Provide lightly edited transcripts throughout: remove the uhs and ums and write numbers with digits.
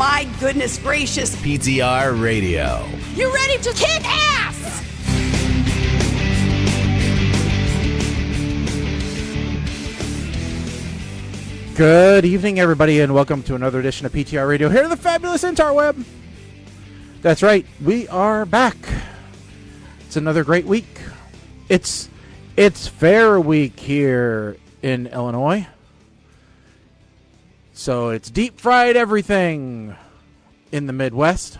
my goodness gracious. PTR Radio. You ready to kick ass? Good evening, everybody, and welcome to another edition of PTR Radio here on the fabulous interweb. That's right, we are back. It's another great week. It's Fair Week here in Illinois. So it's deep fried everything in the Midwest.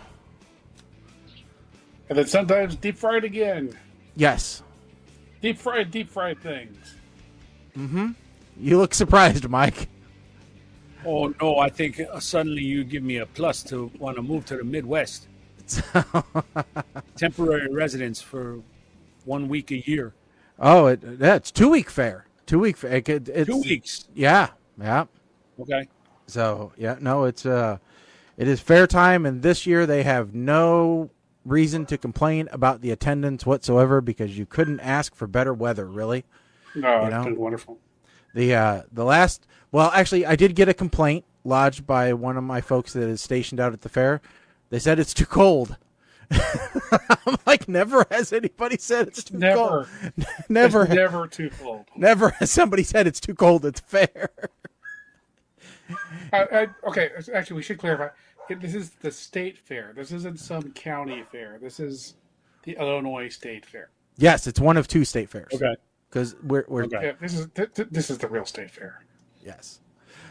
And then sometimes deep fried again. Yes. Deep fried things. Mm-hmm. You look surprised, Mike. Oh, no, I think suddenly you give me a plus to want to move to the Midwest. Temporary residence for 1 week a year. Oh, it's 2 week fair. 2 week fair. It's 2 weeks. Yeah. Okay. So, yeah, no, it is fair time, and this year they have no reason to complain about the attendance whatsoever because you couldn't ask for better weather, really. No, it's been wonderful. Actually, I did get a complaint lodged by one of my folks that is stationed out at the fair. They said it's too cold. I'm like, never has anybody said it's too cold. Never. It's never too cold. Never has somebody said it's too cold at the fair. Okay, actually, we should clarify. This is the state fair. This isn't some county fair. This is the Illinois State Fair. Yes, it's one of two state fairs. Okay. Because we're okay. Yeah, this is the real state fair. Yes.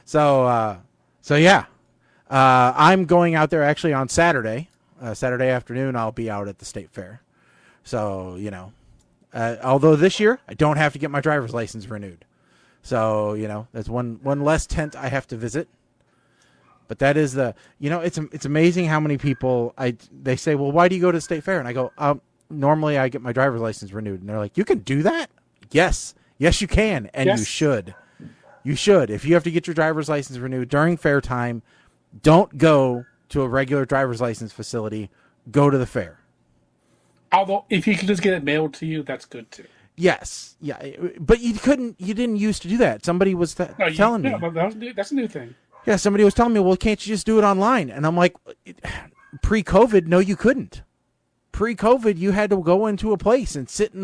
So yeah, I'm going out there actually on Saturday. Saturday afternoon, I'll be out at the state fair. So, although this year I don't have to get my driver's license renewed. So, that's one less tent I have to visit. But that is it's amazing how many people they say, well, why do you go to the state fair? And I go, normally I get my driver's license renewed. And they're like, you can do that? Yes, you can. And yes. You should. You should. If you have to get your driver's license renewed during fair time, don't go to a regular driver's license facility. Go to the fair. Although, if you can just get it mailed to you, that's good too. Yes. Yeah. But you didn't used to do that. Somebody was telling me. No, that's a new thing. Yeah, somebody was telling me, well, can't you just do it online? And I'm like, pre-COVID, no, you couldn't. Pre-COVID, you had to go into a place and sit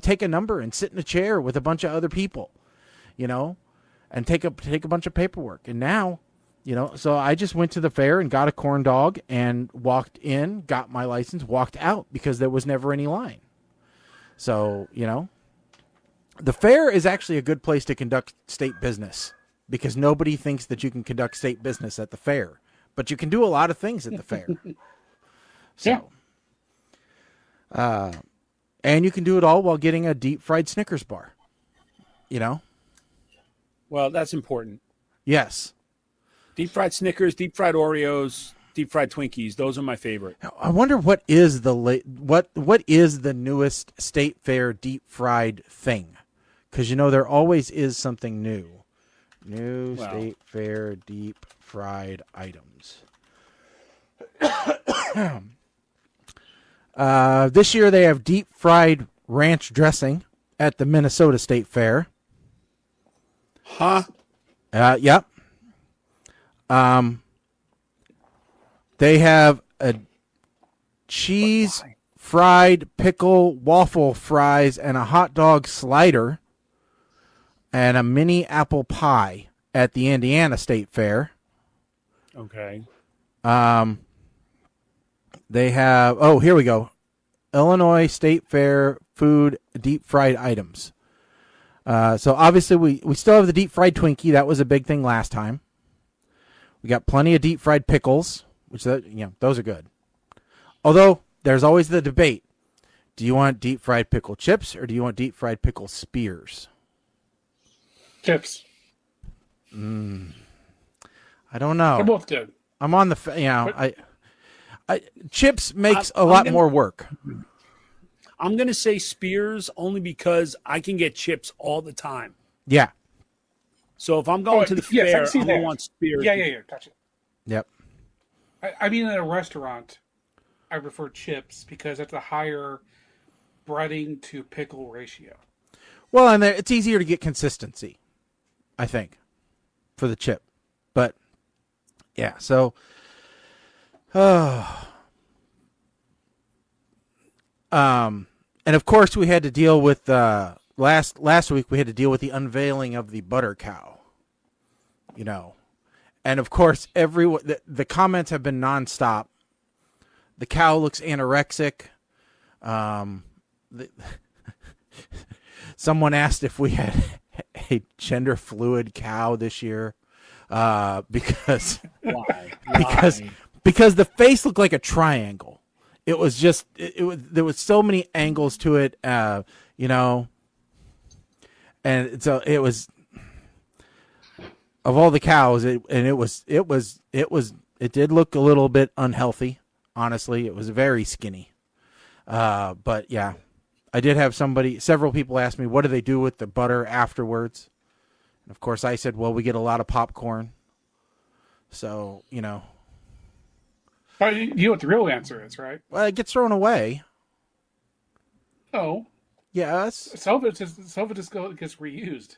take a number and sit in a chair with a bunch of other people, and take a bunch of paperwork. And now, so I just went to the fair and got a corn dog and walked in, got my license, walked out because there was never any line. So, the fair is actually a good place to conduct state business because nobody thinks that you can conduct state business at the fair, but you can do a lot of things at the fair. So, yeah. And you can do it all while getting a deep fried Snickers bar, Well, that's important. Yes. Deep fried Snickers, deep fried Oreos, deep fried Twinkies. Those are my favorite. I wonder what is what is the newest state fair deep fried thing? Because there always is something new. State fair deep fried items. This year they have deep fried ranch dressing at the Minnesota State Fair. Huh? Yep. They have a cheese fried pickle waffle fries and a hot dog slider and a mini apple pie at the Indiana State Fair. Okay. They have, here we go. Illinois State Fair food deep fried items. So obviously we still have the deep fried Twinkie. That was a big thing last time. We got plenty of deep fried pickles, which those are good. Although there's always the debate. Do you want deep fried pickle chips or do you want deep fried pickle spears? Chips. I don't know. They're both good. I'm on the chips makes a lot more work. I'm going to say spears only because I can get chips all the time. Yeah. So if I'm going to the fair, I'm going to want spears. Yeah. Gotcha. Yep. I mean, at a restaurant, I prefer chips because that's a higher breading to pickle ratio. Well, and it's easier to get consistency, I think, for the chip. But, yeah, so And of course we had to deal with last week we had to deal with the unveiling of the butter cow. You know. And of course everyone the comments have been nonstop. The cow looks anorexic. Someone asked if we had a gender fluid cow this year, because Why? because the face looked like a triangle. It was just there was so many angles to it, you know, and so it was of all the cows, it did look a little bit unhealthy. Honestly, it was very skinny. But yeah, I did have several people ask me, what do they do with the butter afterwards? And of course I said, well, we get a lot of popcorn. So, you know. But you know what the real answer is, right? Well, it gets thrown away. Oh. Yes. Some of it just gets reused.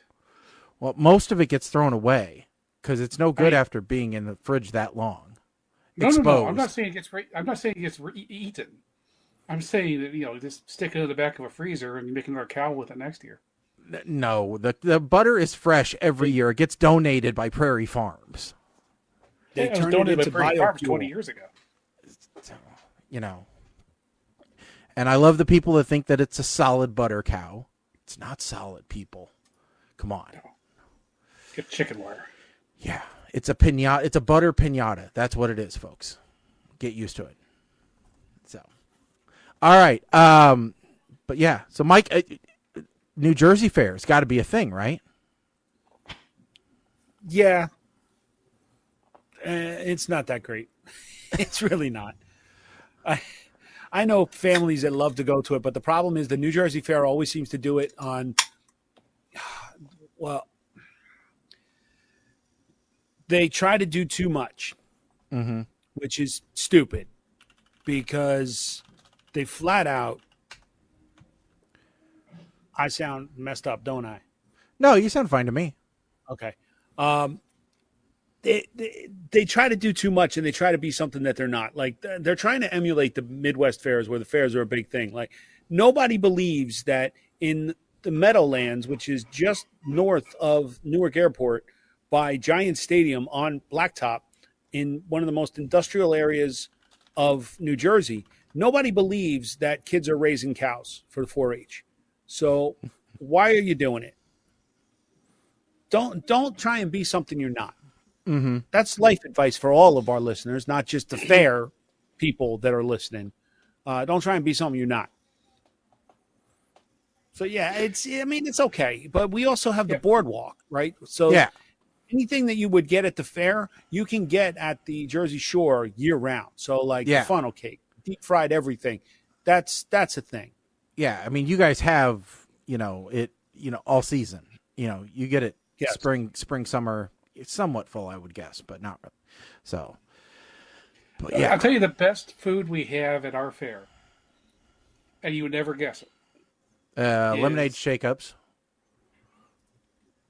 Well, most of it gets thrown away because it's no good after being in the fridge that long. No. I'm not saying it gets eaten. I'm saying that, you know, just stick it in the back of a freezer and you make another cow with it next year. No, the butter is fresh every year. It gets donated by Prairie Farms. They it was turned it donated into by Prairie Farms biofuel. 20 years ago. You know. And I love the people that think that it's a solid butter cow. It's not solid, people. Come on. No. Get chicken wire. Yeah, it's a piñata. It's a butter piñata. That's what it is, folks. Get used to it. So, all right. But yeah. So, Mike, New Jersey Fair has got to be a thing, right? Yeah. It's not that great. It's really not. I know families that love to go to it, but the problem is the New Jersey Fair always seems to do it on, well, they try to do too much, which is stupid because they flat out, I sound messed up, don't I? No, you sound fine to me. Okay. They try to do too much and they try to be something that they're not. Like they're trying to emulate the Midwest fairs where the fairs are a big thing. Like nobody believes that in the Meadowlands, which is just north of Newark Airport by Giant Stadium on Blacktop in one of the most industrial areas of New Jersey, nobody believes that kids are raising cows for the 4-H. So why are you doing it? Don't try and be something you're not. Mm-hmm. That's life advice for all of our listeners, not just the fair people that are listening. Don't try and be something you're not. So yeah, it's okay, but we also have the boardwalk, right? So yeah, anything that you would get at the fair, you can get at the Jersey Shore year round. So like the funnel cake, deep fried everything, that's a thing. Yeah, I mean, you guys have all season. You know, you get it spring, summer. It's somewhat full, I would guess, but not really. So, but yeah, I'll tell you the best food we have at our fair, and you would never guess it. Lemonade shake-ups.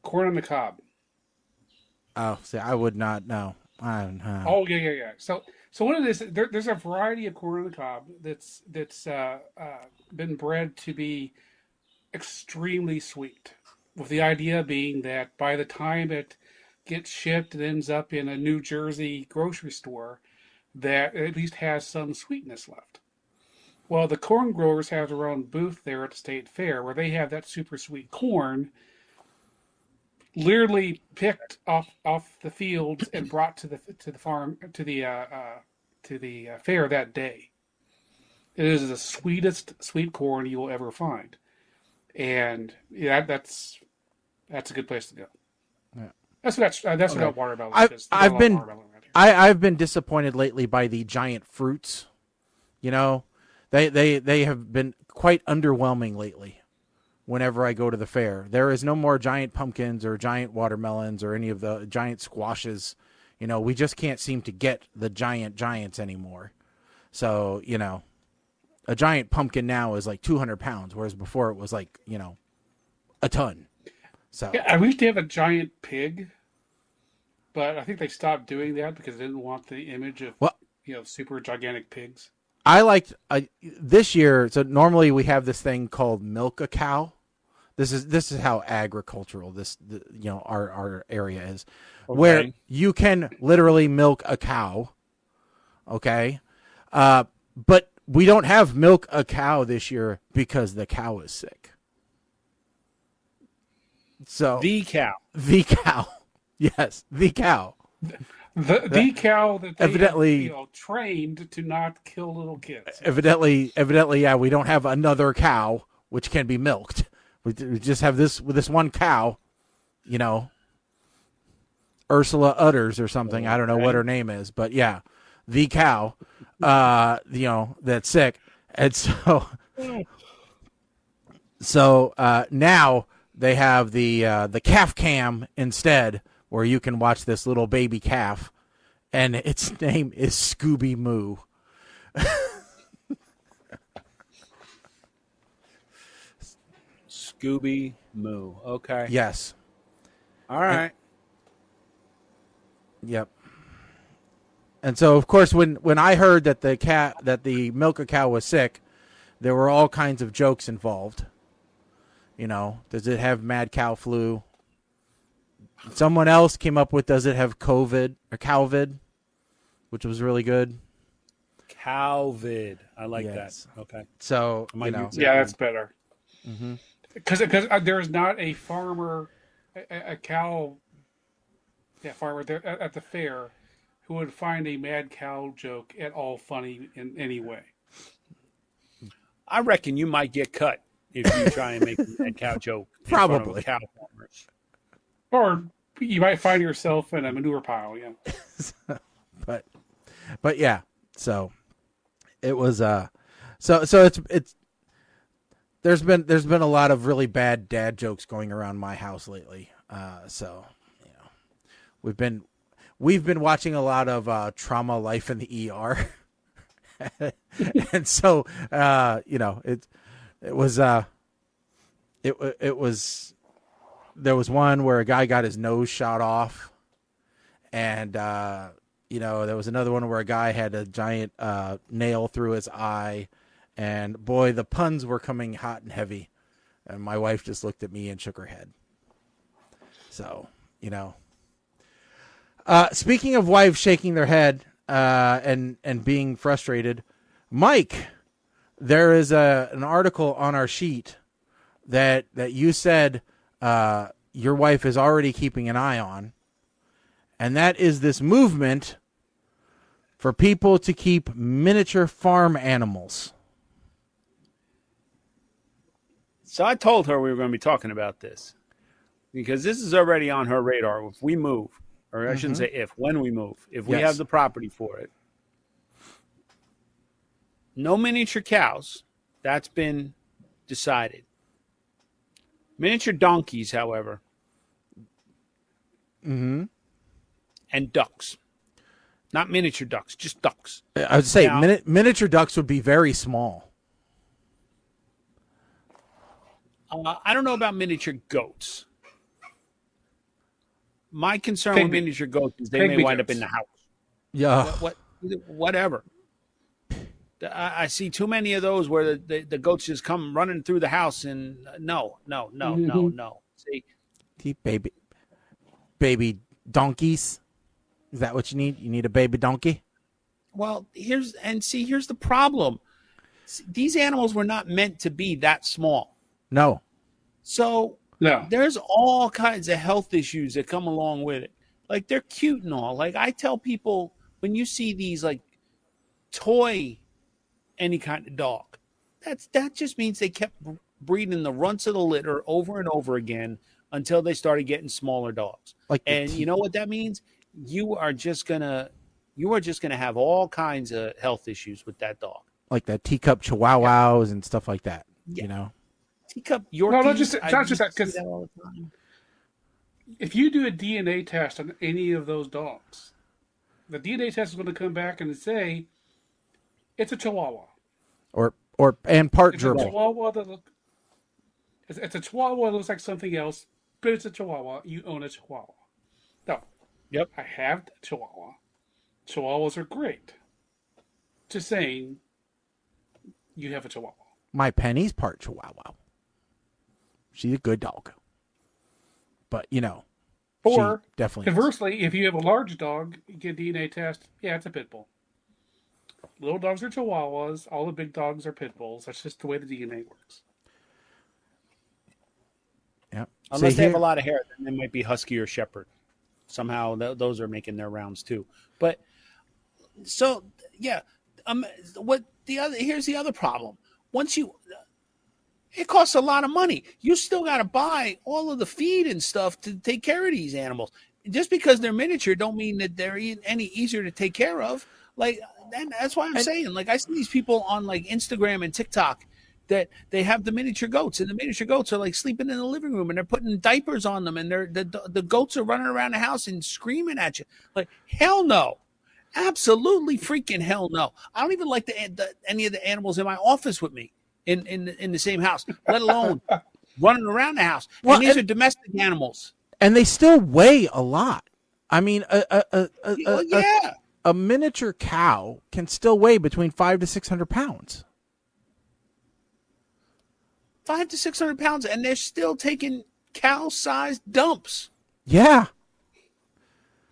Corn on the cob. Oh, see, I would not know. Oh yeah. So what it is, there's a variety of corn on the cob that's been bred to be extremely sweet, with the idea being that by the time it gets shipped and ends up in a New Jersey grocery store, that it at least has some sweetness left. Well, the corn growers have their own booth there at the state fair where they have that super sweet corn literally picked off the fields and brought to the farm to the fair that day. It is the sweetest sweet corn you will ever find, and yeah, that's a good place to go. Yeah. That's what watermelon is. I've been disappointed lately by the giant fruits. You know, they have been quite underwhelming lately. Whenever I go to the fair, there is no more giant pumpkins or giant watermelons or any of the giant squashes. You know, we just can't seem to get the giants anymore. So, you know, a giant pumpkin now is like 200 pounds, whereas before it was like, you know, a ton. So yeah, we used to have a giant pig, but I think they stopped doing that because they didn't want the image of super gigantic pigs. I liked this year. So normally we have this thing called milk a cow. This is how agricultural our area is, where you can literally milk a cow. Okay, but we don't have milk a cow this year because the cow is sick. So the cow, yes, the cow. The cow that they evidently have, trained to not kill little kids. Evidently, yeah, we don't have another cow which can be milked. We just have this one cow, Ursula Utters or something. I don't know what her name is, but yeah, the cow, that's sick, and so now they have the calf cam instead, where you can watch this little baby calf, and its name is Scooby Moo. Scooby Moo. Okay. Yes. All right. Yep. And so, of course, when I heard that the milk a cow was sick, there were all kinds of jokes involved. Does it have mad cow flu? Someone else came up with, does it have COVID or Calvid, which was really good. Calvid. I like that. Okay. So, yeah, that's better. Mm-hmm. Because there is not a farmer, a cow, farmer there at the fair who would find a mad cow joke at all funny in any way. I reckon you might get cut if you try and make a mad cow joke. Probably. Cow farmers. Or you might find yourself in a manure pile, yeah. but yeah, so it was so it's there's been a lot of really bad dad jokes going around my house lately. So we've been watching a lot of Trauma Life in the ER. And so it was there was one where a guy got his nose shot off, and there was another one where a guy had a giant nail through his eye, and boy, the puns were coming hot and heavy, and my wife just looked at me and shook her head. So speaking of wives shaking their head and being frustrated, Mike, there is an article on our sheet that you said your wife is already keeping an eye on, and that is this movement for people to keep miniature farm animals. So I told her we were going to be talking about this because this is already on her radar. If we move, or I shouldn't say when we move, if we have the property for it, no miniature cows. That's been decided. Miniature donkeys, however, Mm-hmm. and ducks. Not miniature ducks, just ducks. I would say Now- miniature ducks would be very small. I don't know about miniature goats. My concern Pygmy. with miniature goats is they Pygmy may wind up goats. in the house. Yeah. Whatever. I see too many of those where the goats just come running through the house and no. See, Baby donkeys. Is that what you need? You need a baby donkey? well, here's the problem. These animals were not meant to be that small. No. So No. there's all kinds of health issues that come along with it. Like they're cute and all. Like I tell people when you see these like toy any kind of dog, that just means they kept breeding the runts of the litter over and over again until they started getting smaller dogs. And you know what that means? You are just gonna have all kinds of health issues with that dog. Like the teacup chihuahuas and stuff like that. Yeah. Teacup Yorkies. No, not just that, see 'cause- all the time. If you do a DNA test on any of those dogs, the DNA test is going to come back and say it's a Chihuahua. And part It's a gerbil. Chihuahua it's a Chihuahua that looks like something else, but it's a Chihuahua. You own a Chihuahua. No. Yep. I have a Chihuahua. Chihuahuas are great. Just saying, you have a Chihuahua. My Penny's part Chihuahua. She's a good dog. But, Or, she definitely conversely, if you have a large dog, you get a DNA test, yeah, it's a pit bull. Little dogs are Chihuahuas. All the big dogs are pit bulls. That's just the way the DNA works. Yep. Unless they have a lot of hair, then they might be Husky or Shepherd. Somehow those are making their rounds too. But so yeah, here's the other problem. It costs a lot of money. You still got to buy all of the feed and stuff to take care of these animals. Just because they're miniature don't mean that they're any easier to take care of. Like, and that's why I'm saying, like, I see these people on like Instagram and TikTok that they have the miniature goats, and the miniature goats are like sleeping in the living room, and they're putting diapers on them, and the goats are running around the house and screaming at you. Like, hell no. Absolutely freaking hell no. I don't even like any of the animals in my office with me in the same house, let alone running around the house. Well, and these are domestic animals. And they still weigh a lot. I mean, a miniature cow can still weigh between 500 to 600 pounds. 500 to 600 pounds, and they're still taking cow-sized dumps. Yeah.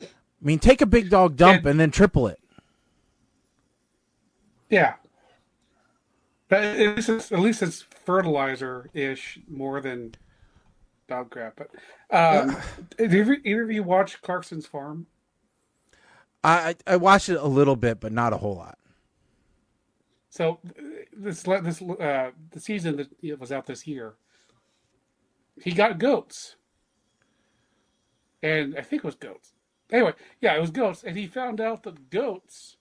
I mean, take a big dog dump and then triple it. Yeah. But at least it's fertilizer-ish more than dog crap. But did either of you watch Clarkson's Farm? I watched it a little bit, but not a whole lot. So the season that was out this year, he got goats, and I think it was goats. Anyway, yeah, it was goats, and he found out that goats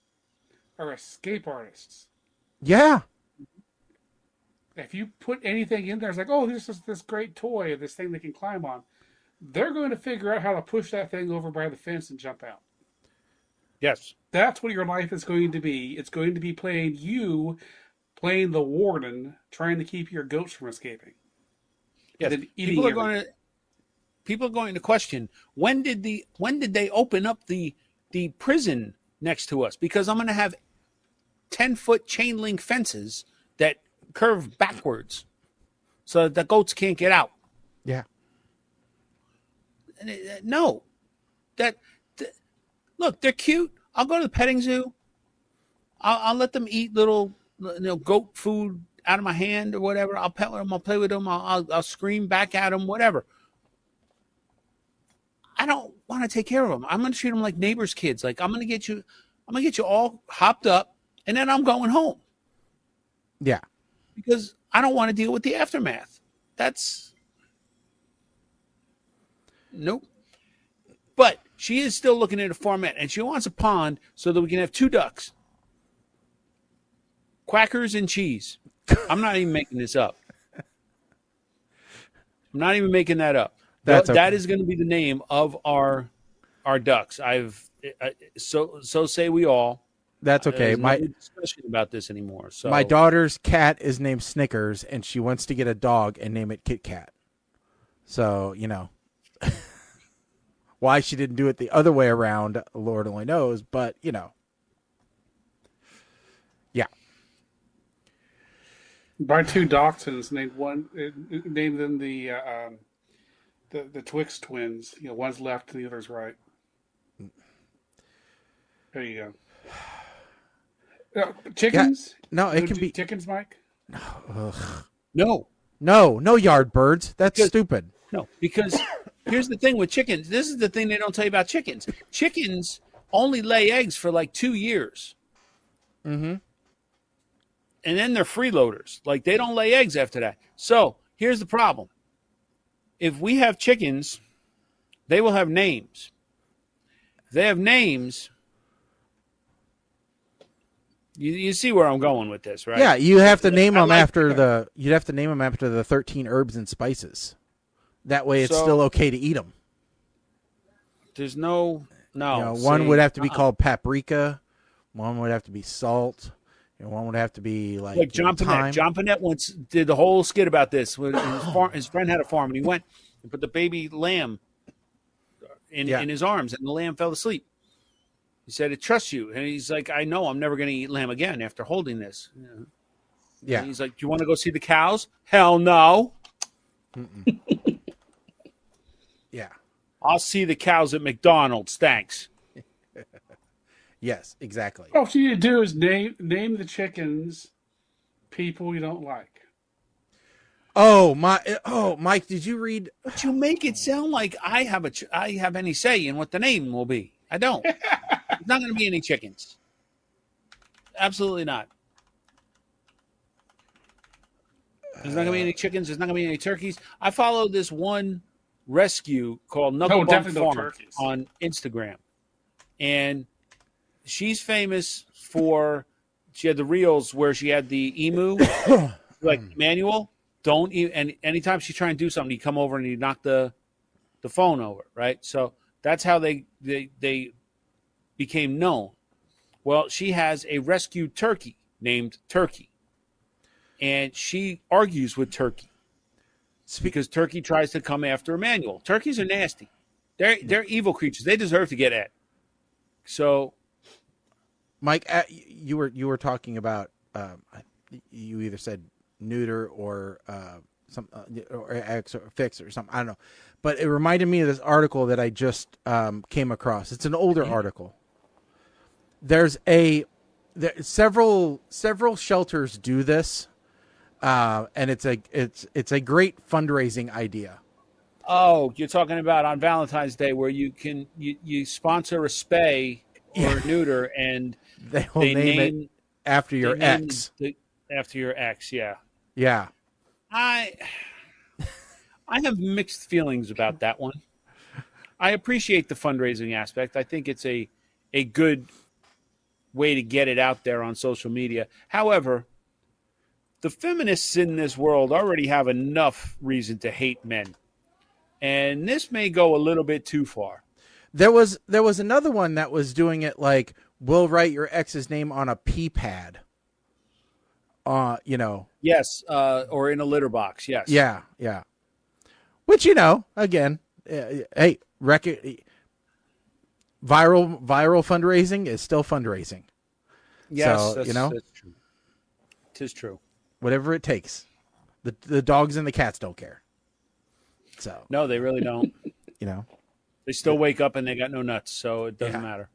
are escape artists. Yeah. If you put anything in there, it's like, oh, this is this great toy, this thing they can climb on. They're going to figure out how to push that thing over by the fence and jump out. Yes. That's what your life is going to be. It's going to be playing the warden, trying to keep your goats from escaping. Yes. People are going to question, when did they open up the prison next to us? Because I'm going to have 10-foot chain link fences that curve backwards so that the goats can't get out. Yeah. No. Look, they're cute. I'll go to the petting zoo. I'll let them eat little goat food out of my hand or whatever. I'll pet them. I'll play with them. I'll scream back at them, whatever. I don't want to take care of them. I'm going to treat them like neighbors' kids. Like, I'm going to get you all hopped up, and then I'm going home. Yeah. Because I don't want to deal with the aftermath. Nope. But she is still looking at a format, and she wants a pond so that we can have 2 ducks. Quackers and cheese. I'm not even making this up. I'm not even making that up. That is going to be the name of our ducks. So say we all. That's okay. There's no discussion about this anymore. So my daughter's cat is named Snickers, and she wants to get a dog and name it Kit Kat. So, why she didn't do it the other way around, Lord only knows, but, yeah. Buy 2 dachshunds, name them the Twix twins. One's left and the other's right. There you go. Chickens? Yeah, no, it can be chickens, Mike. No, yard birds. That's stupid. No, because here's the thing with chickens. This is the thing they don't tell you about chickens. Chickens only lay eggs for like 2 years. Mm-hmm. And then they're freeloaders. Like, they don't lay eggs after that. So here's the problem. If we have chickens, they will have names. If they have names, you see where I'm going with this, right? Yeah, you have to name them after the 13 herbs and spices. That way it's still okay to eat them. There's no. One would have to be called paprika. One would have to be salt. And one would have to be like John Panette. thyme. John Panette once did the whole skit about this. His friend had a farm, and he went and put the baby lamb in his arms, and the lamb fell asleep. He said, "It trusts you." And he's like, "I know I'm never going to eat lamb again after holding this." Yeah. And he's like, "Do you want to go see the cows?" Hell no. Yeah. I'll see the cows at McDonald's. Thanks. Yes, exactly. All you need to do is name the chickens people you don't like. Oh, Mike, did you read? But you make it sound like I have any say in what the name will be. I don't. There's not going to be any chickens. Absolutely not. There's not going to be any chickens. There's not going to be any turkeys. I follow this one rescue called Knuckle Bump Farm on Instagram. And she's famous for, she had the reels where she had the emu, like manual. And anytime she's trying to do something, you come over and you knock the phone over, right? So that's how they became known. Well, she has a rescued turkey named Turkey, and she argues with Turkey because Turkey tries to come after Emmanuel. Turkeys are nasty; they're evil creatures. They deserve to get at. So, Mike, you were talking about you either said neuter or some or X or fix or something. I don't know, but it reminded me of this article that I just came across. It's an older article. There's several shelters do this, and it's a great fundraising idea. Oh, you're talking about on Valentine's Day where you sponsor a spay or a neuter, and they name it after your ex. After your ex, yeah. Yeah. I have mixed feelings about that one. I appreciate the fundraising aspect. I think it's a good way to get it out there on social media. However, the feminists in this world already have enough reason to hate men. And this may go a little bit too far. There was another one that was doing it like, we'll write your ex's name on a pee pad. Yes, or in a litter box. Yes. Yeah. Which, again, hey, viral fundraising is still fundraising. Yes, so, that's true. It is true. Whatever it takes. The dogs and the cats don't care. So no, they really don't. They still wake up and they got no nuts, so it doesn't matter.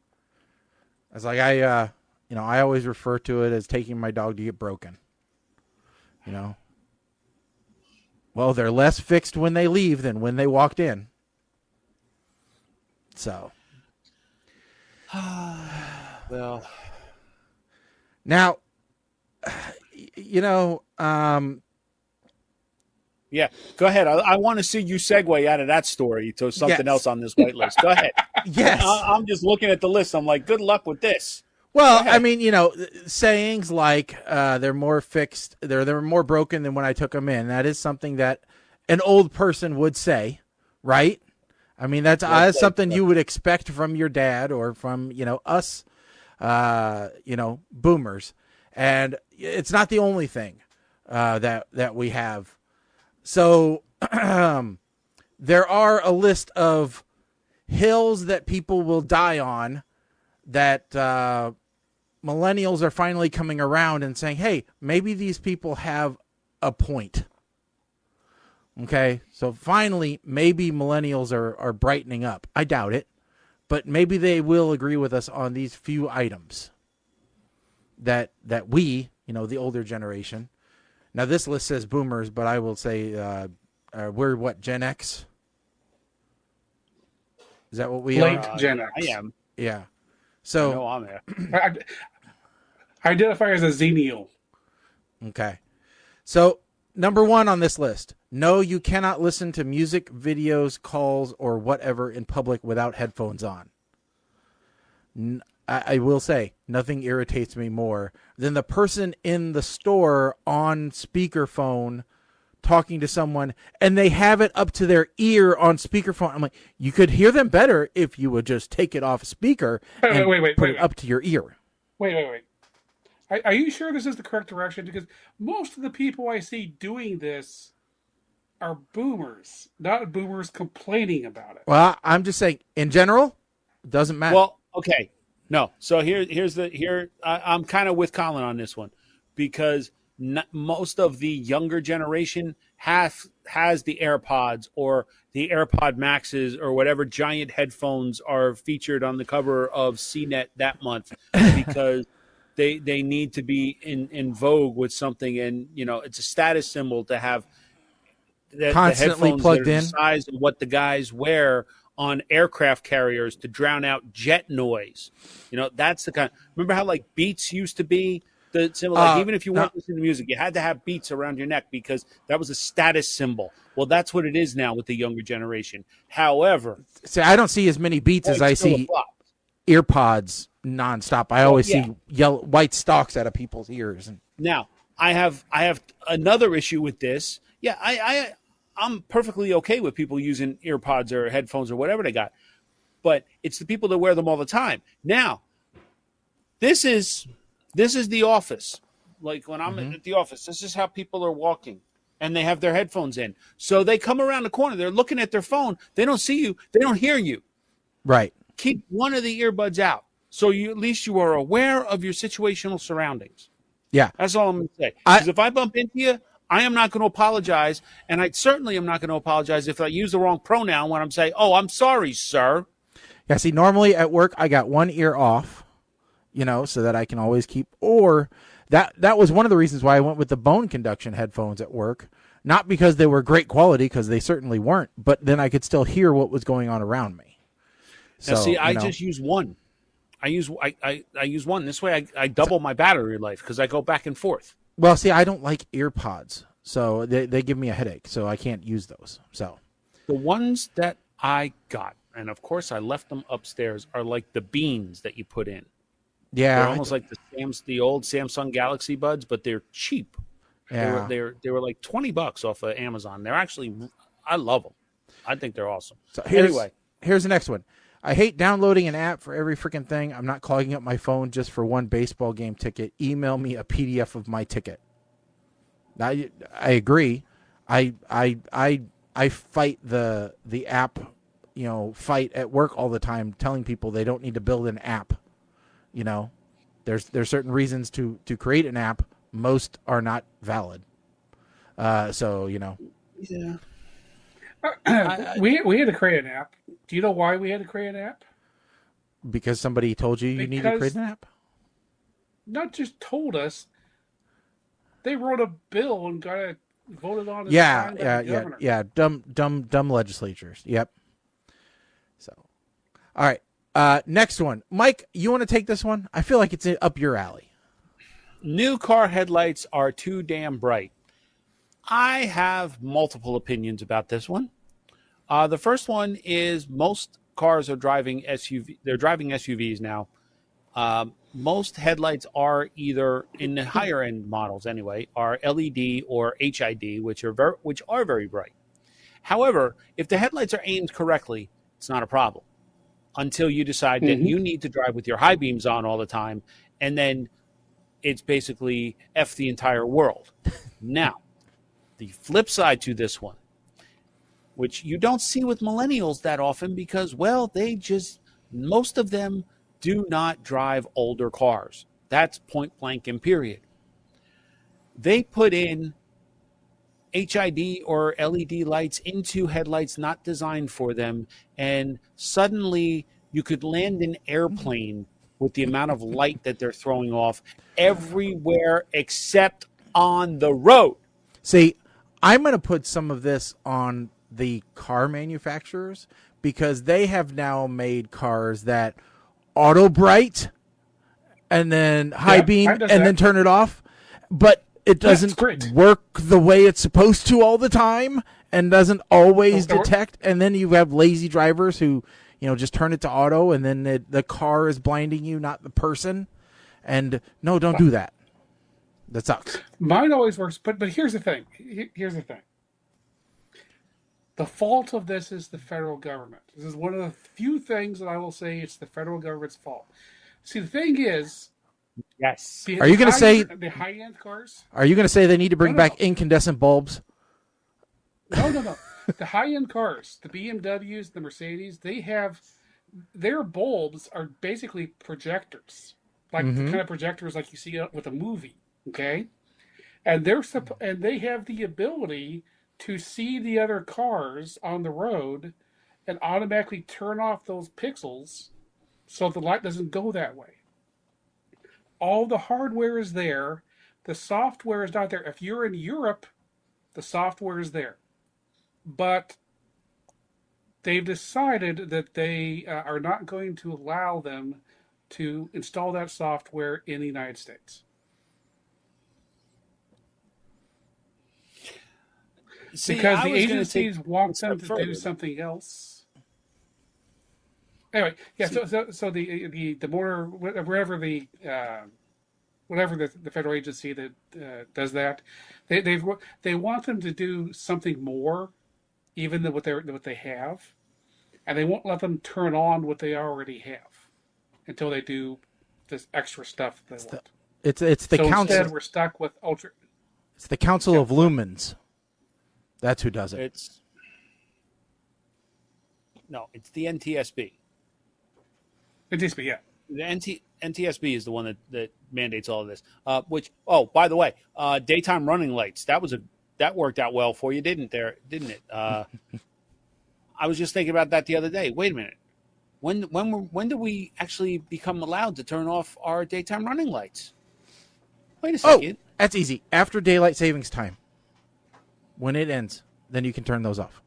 It's like I always refer to it as taking my dog to get broken. Well, they're less fixed when they leave than when they walked in. So, well, now, yeah, go ahead. I want to see you segue out of that story to something else on this white list. Go ahead. Yes. I'm just looking at the list. I'm like, good luck with this. Well, I mean, sayings like they're more fixed, they're more broken than when I took them in. That is something that an old person would say, right? I mean, that's something you would expect from your dad or from, us, boomers. And it's not the only thing that we have. So there are a list of hills that people will die on that millennials are finally coming around and saying, hey, maybe these people have a point. Okay, so finally, maybe millennials are brightening up. I doubt it, but maybe they will agree with us on these few items that we, the older generation. Now, this list says boomers, but I will say we're what, Gen X? Is that what we Late are? Gen X. I am. Yeah. So No, I'm there. I identify as a Xennial. Okay. So, number 1 on this list. No, you cannot listen to music, videos, calls, or whatever in public without headphones on. I will say, nothing irritates me more than the person in the store on speakerphone talking to someone, and they have it up to their ear on speakerphone. I'm like, you could hear them better if you would just take it off speaker and put it up to your ear. Wait. Are you sure this is the correct direction? Because most of the people I see doing this are boomers, not boomers complaining about it. Well, I'm just saying, in general, it doesn't matter. Well, okay. No. So I'm kind of with Colin on this one because most of the younger generation has the AirPods or the AirPod Maxes or whatever giant headphones are featured on the cover of CNET that month because they need to be in vogue with something, and it's a status symbol to have the Constantly headphones plugged that are in. the size of what the guys wear on aircraft carriers to drown out jet noise. That's the kind. Remember how like Beats used to be the symbol? Like even if you weren't listening to music, you had to have Beats around your neck because that was a status symbol. Well, that's what it is now with the younger generation. However, see, I don't see as many Beats as I see earpods nonstop. I always see white stalks out of people's ears. Now, I have another issue with this. Yeah, I'm perfectly okay with people using earpods or headphones or whatever they got, but it's the people that wear them all the time. Now, this is the office. Like when I'm at the office, this is how people are walking, and they have their headphones in. So they come around the corner, they're looking at their phone, they don't see you, they don't hear you. Right. Keep one of the earbuds out, so at least you are aware of your situational surroundings. Yeah, that's all I'm going to say. Because if I bump into you, I am not going to apologize, and I certainly am not going to apologize if I use the wrong pronoun when I'm saying, "Oh, I'm sorry, sir." Yeah, see, normally at work I got one ear off, so that I can always keep. Or that was one of the reasons why I went with the bone conduction headphones at work. Not because they were great quality, because they certainly weren't, but then I could still hear what was going on around me. So, now, see, I just use one. I use one. This way I double my battery life because I go back and forth. Well, see, I don't like earpods, so they give me a headache, so I can't use those. So the ones that I got, and of course I left them upstairs, are like the beans that you put in. Yeah, they're almost like the old Samsung Galaxy Buds, but they're cheap. Yeah, they were like $20 off of Amazon. They're actually, I love them. I think they're awesome. So here's the next one. I hate downloading an app for every freaking thing. I'm not clogging up my phone just for one baseball game ticket. Email me a PDF of my ticket. I agree. I fight the app, fight at work all the time, telling people they don't need to build an app. There's certain reasons to create an app. Most are not valid. Yeah. We had to create an app. Do you know why we had to create an app? Because somebody told you need to create an app? Not just told us. They wrote a bill and got it voted on. Yeah. Dumb legislatures. Yep. So, all right. Next one. Mike, you want to take this one? I feel like it's up your alley. New car headlights are too damn bright. I have multiple opinions about this one. The first one is most cars are driving SUV. They're driving SUVs now. Most headlights are either in the higher end models anyway, are LED or HID, which are very bright. However, if the headlights are aimed correctly, it's not a problem until you decide that you need to drive with your high beams on all the time, and then it's basically F the entire world. Now, the flip side to this one, which you don't see with millennials that often because, well, most of them do not drive older cars. That's point blank and period. They put in HID or LED lights into headlights not designed for them, and suddenly you could land an airplane with the amount of light that they're throwing off everywhere except on the road. See, I'm going to put some of this on the car manufacturers because they have now made cars that auto bright and then high beam and then turn it off, but it doesn't work the way it's supposed to all the time and doesn't always detect. And then you have lazy drivers who, just turn it to auto and then the car is blinding you, not the person. And no, don't do that. That sucks. Mine always works, but here's the thing. The fault of this is the federal government. This is one of the few things that I will say it's the federal government's fault. See, the thing is, yes. Are you going to say the high-end cars? Are you going to say they need to bring back incandescent bulbs? No. The high-end cars, the BMWs, the Mercedes, they have their bulbs are basically projectors, like the kind of projectors like you see with a movie. Okay, and and they have the ability to see the other cars on the road and automatically turn off those pixels so the light doesn't go that way. All the hardware is there. The software is not there. If you're in Europe, the software is there. But they've decided that they are not going to allow them to install that software in the United States. See, because the agencies want them to do something else. Anyway, yeah. So the more whatever the federal agency that does that, they want them to do something more, even than what they have, and they won't let them turn on what they already have until they do this extra stuff they want. It's the council. Instead, we're stuck with ultra. It's the Council of Lumens. That's who does it. It's the NTSB. NTSB, yeah. The NTSB is the one that mandates all of this. Which, by the way, daytime running lights. That worked out well for you, didn't it? I was just thinking about that the other day. Wait a minute. When do we actually become allowed to turn off our daytime running lights? Wait a second. Oh, that's easy. After daylight savings time. When it ends, then you can turn those off.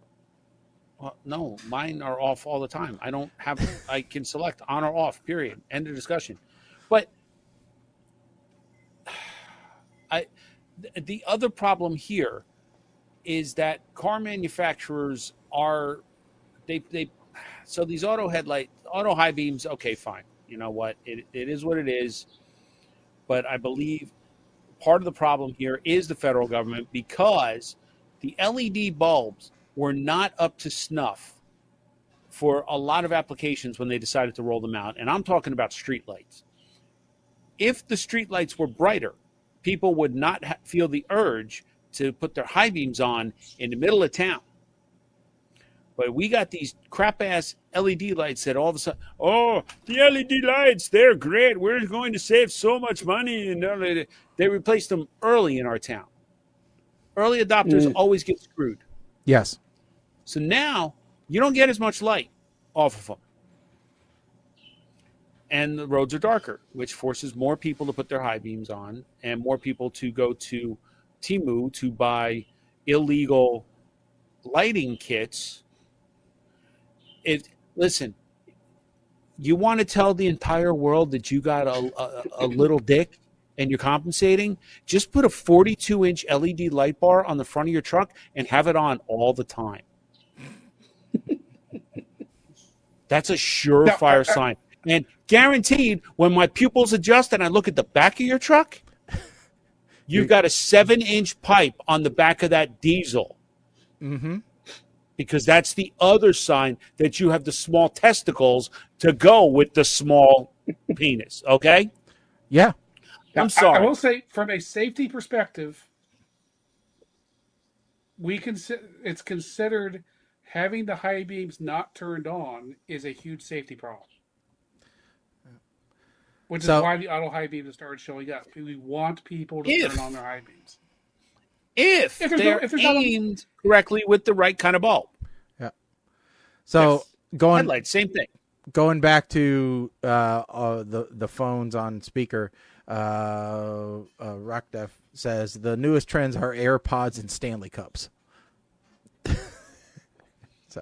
Well, no, mine are off all the time. I can select on or off, period. End of discussion. But the other problem here is that car manufacturers so these auto high beams, okay, fine. You know what? It is what it is. But I believe part of the problem here is the federal government, because the LED bulbs were not up to snuff for a lot of applications when they decided to roll them out. And I'm talking about street lights. If the street lights were brighter, people would not feel the urge to put their high beams on in the middle of town. But we got these crap-ass LED lights that all of a sudden, the LED lights, they're great. We're going to save so much money. And they replaced them early in our town. Early adopters always get screwed. Yes. So now you don't get as much light off of them. And the roads are darker, which forces more people to put their high beams on and more people to go to Temu to buy illegal lighting kits. Listen, you want to tell the entire world that you got a little dick and you're compensating? Just put a 42-inch LED light bar on the front of your truck and have it on all the time. That's a surefire sign. And guaranteed, when my pupils adjust and I look at the back of your truck, you've got a 7-inch pipe on the back of that diesel. Mm-hmm. Because that's the other sign that you have the small testicles to go with the small penis. Okay? Yeah. I'm sorry. I will say, from a safety perspective, it's considered having the high beams not turned on is a huge safety problem. Which is why the auto high beams started showing up. We want people to turn on their high beams. If they're aimed correctly with the right kind of bulb. Yeah. So headlights, same thing. Going back to the phones on speaker, Rockdef says the newest trends are AirPods and Stanley Cups. So,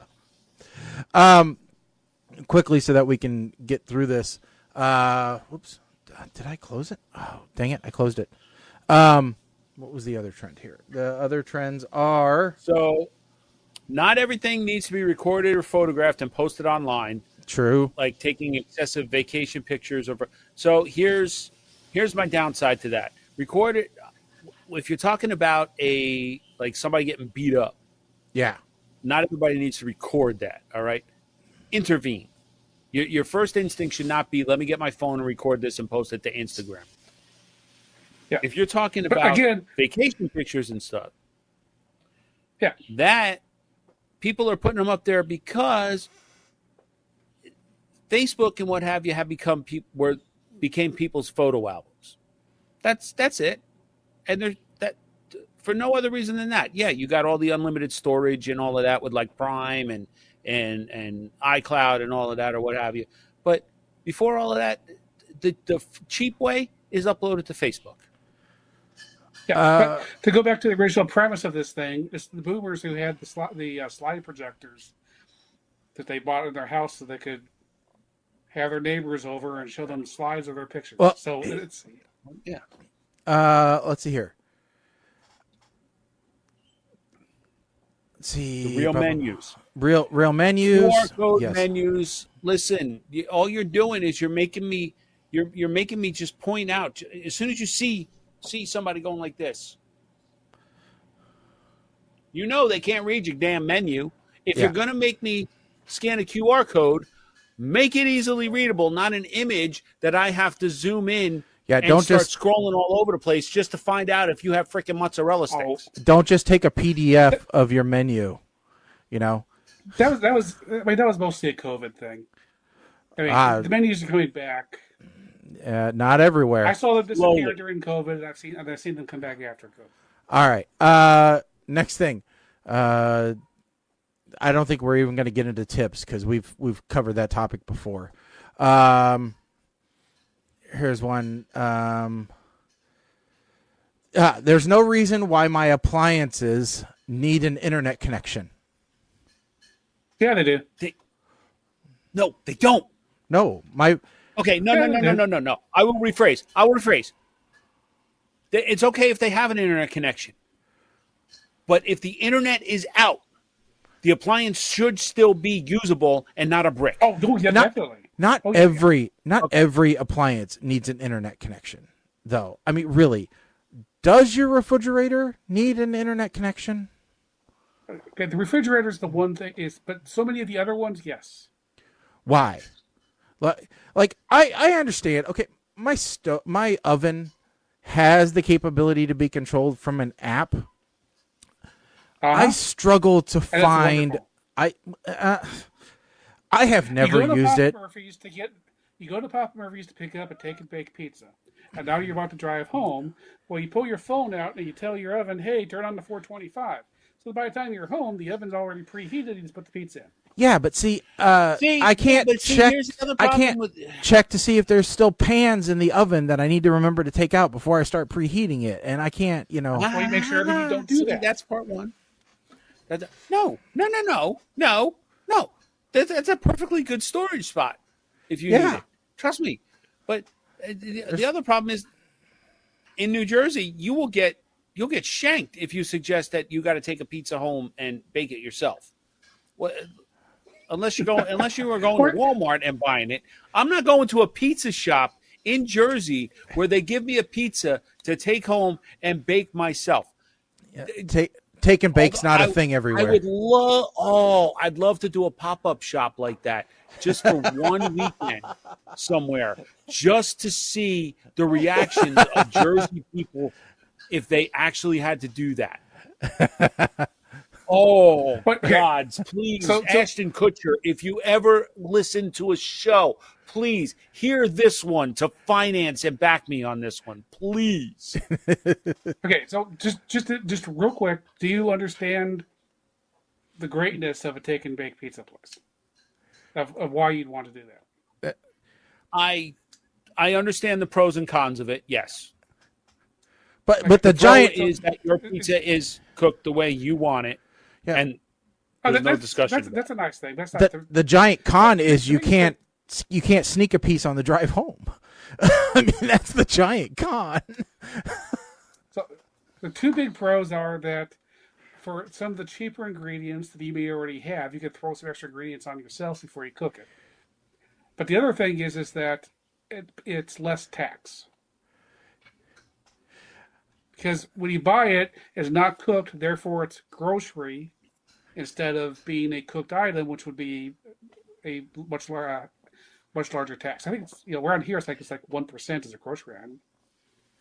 quickly so that we can get through this. Whoops, did I close it? Oh, dang it, I closed it. What was the other trend here? The other trends are... So, not everything needs to be recorded or photographed and posted online. True. Like taking excessive vacation pictures. So, here's my downside to that. Record it. If you're talking about somebody getting beat up. Yeah. Not everybody needs to record that, all right? Intervene. Your first instinct should not be, let me get my phone and record this and post it to Instagram. Yeah. If you're talking about vacation pictures and stuff, that people are putting them up there because Facebook and what have you have became people's photo albums. That's it, and there's that for no other reason than that. Yeah, you got all the unlimited storage and all of that with like Prime and iCloud and all of that or what have you. But before all of that, the cheap way is uploaded to Facebook. Yeah, but to go back to the original premise of this thing, it's the boomers who had the slide projectors that they bought in their house so they could have their neighbors over and show them slides of their pictures. Well, so it's let's see here. Let's see. The real menus. Real menus. QR code menus. Listen, all you're doing is you're making me just point out as soon as you see somebody going like this. You know they can't read your damn menu. If you're going to make me scan a QR code, make it easily readable, not an image that I have to zoom in and don't start just scrolling all over the place just to find out if you have freaking mozzarella sticks. Don't just take a PDF of your menu, you know. That was mostly a COVID thing. I mean, the menus are coming back. Not everywhere. I saw them disappear during COVID, and I've seen them come back after COVID. All right. Next thing. I don't think we're even going to get into tips because we've covered that topic before. Here's one. There's no reason why my appliances need an internet connection. Yeah, they do. No, they don't. No, Okay, no. I will rephrase. It's okay if they have an internet connection. But if the internet is out, the appliance should still be usable and not a brick. Oh, yeah, definitely. Not every appliance needs an internet connection, though. I mean, really, does your refrigerator need an internet connection? Okay, the refrigerator is the one thing, but so many of the other ones, yes. Why? Like I understand. Okay, my oven has the capability to be controlled from an app. I struggle to find. I have never used it. You go to Papa Murphy's to pick up a take and bake pizza, and now you're about to drive home. Well, you pull your phone out and you tell your oven, "Hey, turn on the 425." So by the time you're home, the oven's already preheated. You just put the pizza in. Yeah, but I can't check. I can't check to see if there's still pans in the oven that I need to remember to take out before I start preheating it, and I can't. Well, you make sure that you don't do that. That's part one. No. That's a perfectly good storage spot if you need it. Trust me. But the other problem is, in New Jersey, you'll get shanked if you suggest that you got to take a pizza home and bake it yourself. Well, unless you are going to Walmart and buying it. I'm not going to a pizza shop in Jersey where they give me a pizza to take home and bake myself. Take and bake's not a thing everywhere. I'd love to do a pop-up shop like that just for one weekend somewhere, just to see the reactions of Jersey people if they actually had to do that. Oh, gods, please, Ashton Kutcher, if you ever listen to a show, please hear this one to finance and back me on this one, please. Okay, so just real quick, do you understand the greatness of a take and bake pizza place? Of why you'd want to do that? I understand the pros and cons of it, yes. But the giant is that your pizza is cooked the way you want it. Yeah. And there's no discussion. That's a nice thing. That's not the giant con is you can't sneak a piece on the drive home. I mean, that's the giant con. So the two big pros are that for some of the cheaper ingredients that you may already have, you can throw some extra ingredients on yourself before you cook it. But the other thing is that it's less tax. Because when you buy it, it's not cooked, therefore it's grocery instead of being a cooked item, which would be a much larger tax. I think it's, around here it's like 1% as a grocery item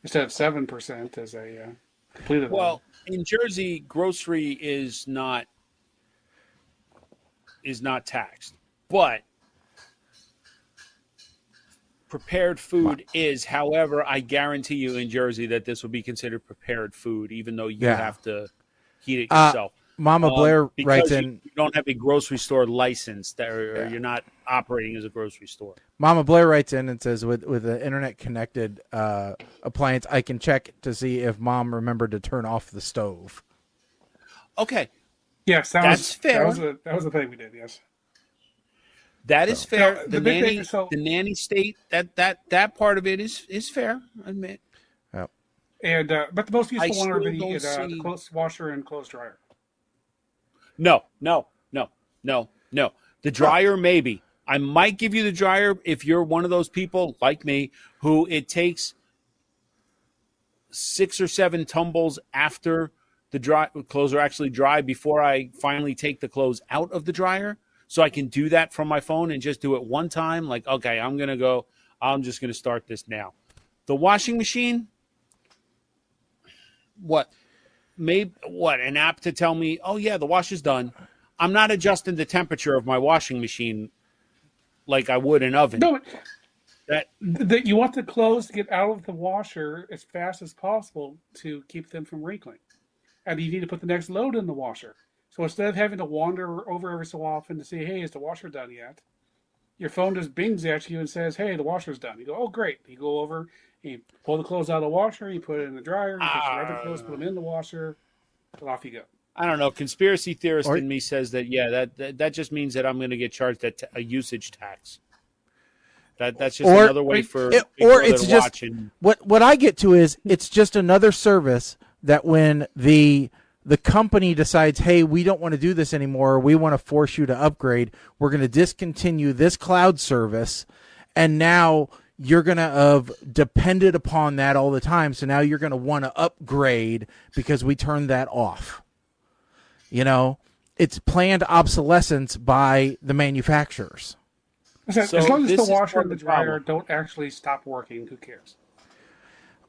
instead of 7% as a completed item. Well, in Jersey, grocery is not taxed, but prepared food is. However, I guarantee you in Jersey that this will be considered prepared food, even though you have to heat it yourself. Mama Blair writes in. You don't have a grocery store license, or you're not operating as a grocery store. Mama Blair writes in and says, with an internet connected appliance, I can check to see if Mom remembered to turn off the stove. Okay. Yes, that's fair. That was the thing we did. Yes. That is fair. Now, the nanny state, that part of it is fair. I admit. Yep. And but the most useful one are the clothes washer and clothes dryer. No. The dryer, maybe. I might give you the dryer if you're one of those people like me who it takes 6 or 7 tumbles after the clothes are actually dry before I finally take the clothes out of the dryer. So I can do that from my phone and just do it one time. Like, okay, I'm just going to start this now. The washing machine, an app to tell me, oh yeah, the wash is done. I'm not adjusting the temperature of my washing machine like I would an oven. No, that you want the clothes to get out of the washer as fast as possible to keep them from wrinkling. And you need to put the next load in the washer. So instead of having to wander over every so often to see, hey, is the washer done yet? Your phone just bings at you and says, hey, the washer's done. You go, oh, great. You go over, you pull the clothes out of the washer, you put it in the dryer, you take your other clothes, put them in the washer, and off you go. I don't know. Conspiracy theorist in me says that, that just means that I'm going to get charged a usage tax. That's just another way for people it's that are just watching. What I get to is it's just another service that when the company decides, hey, we don't want to do this anymore, we want to force you to upgrade, we're going to discontinue this cloud service, and now you're going to have depended upon that all the time, so now you're going to want to upgrade because we turned that off. You know, it's planned obsolescence by the manufacturers. As long as the washer and the dryer don't actually stop working, who cares?